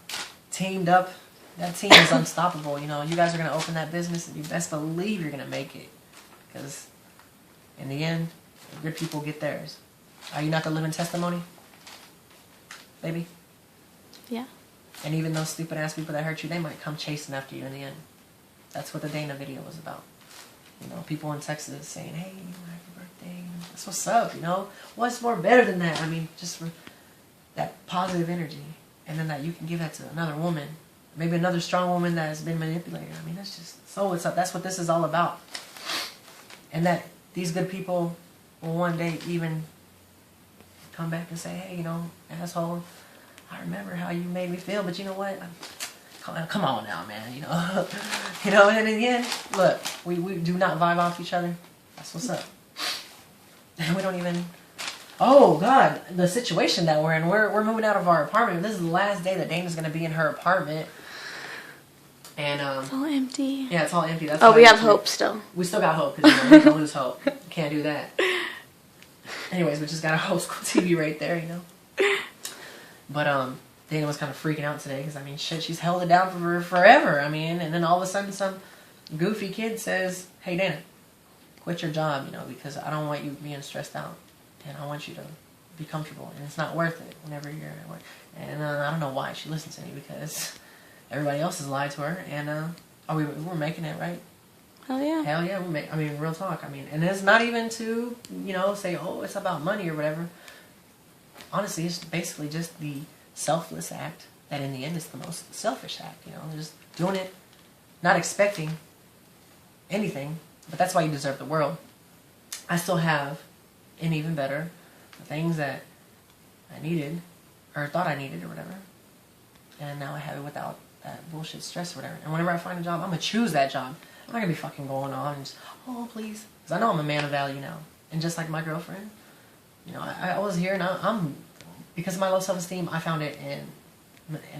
S1: teamed up. That team is unstoppable. You know, you guys are going to open that business, and you best believe you're going to make it. Because in the end, good people get theirs. Are you not the living testimony? Baby?
S2: Yeah.
S1: And even those stupid ass people that hurt you, they might come chasing after you in the end. That's what the Dana video was about. You know, people in Texas saying, hey, happy birthday. That's what's up, you know? What's more better than that? I mean, just for that positive energy. And then that you can give that to another woman. Maybe another strong woman that has been manipulated. I mean, that's just so what's up. That's what this is all about. And that these good people will one day even come back and say, hey, you know, asshole, I remember how you made me feel, but you know what? Come on now, man, you know. You know, and in the end, look, we do not vibe off each other. That's what's up. And we don't even... Oh, God, the situation that we're in. We're moving out of our apartment. This is the last day that Dana's going to be in her apartment. And,
S2: it's all empty.
S1: Yeah, it's all empty. That's
S2: we have hope still.
S1: We still got hope, because, you know, we don't lose hope. Can't do that. Anyways, we just got a old school TV right there, you know. But, Dana was kind of freaking out today, because, I mean, shit, she's held it down for forever. I mean, and then all of a sudden some goofy kid says, hey, Dana, quit your job, you know, because I don't want you being stressed out. And I want you to be comfortable. And it's not worth it whenever you're at work. And I don't know why she listens to me, because everybody else has lied to her. And we're making it, right?
S2: Hell yeah.
S1: Hell yeah. I mean, real talk. I mean, and it's not even to, you know, say, oh, it's about money or whatever. Honestly, it's basically just the selfless act that in the end is the most selfish act, you know. Just doing it, not expecting anything. But that's why you deserve the world. I still have... and even better, the things that I needed, or thought I needed, or whatever. And now I have it without that bullshit stress or whatever. And whenever I find a job, I'm going to choose that job. I'm not going to be fucking going on and just, oh, please. Because I know I'm a man of value now. and just like my girlfriend, you know, I was here, and I'm because of my low self-esteem, I found it, and I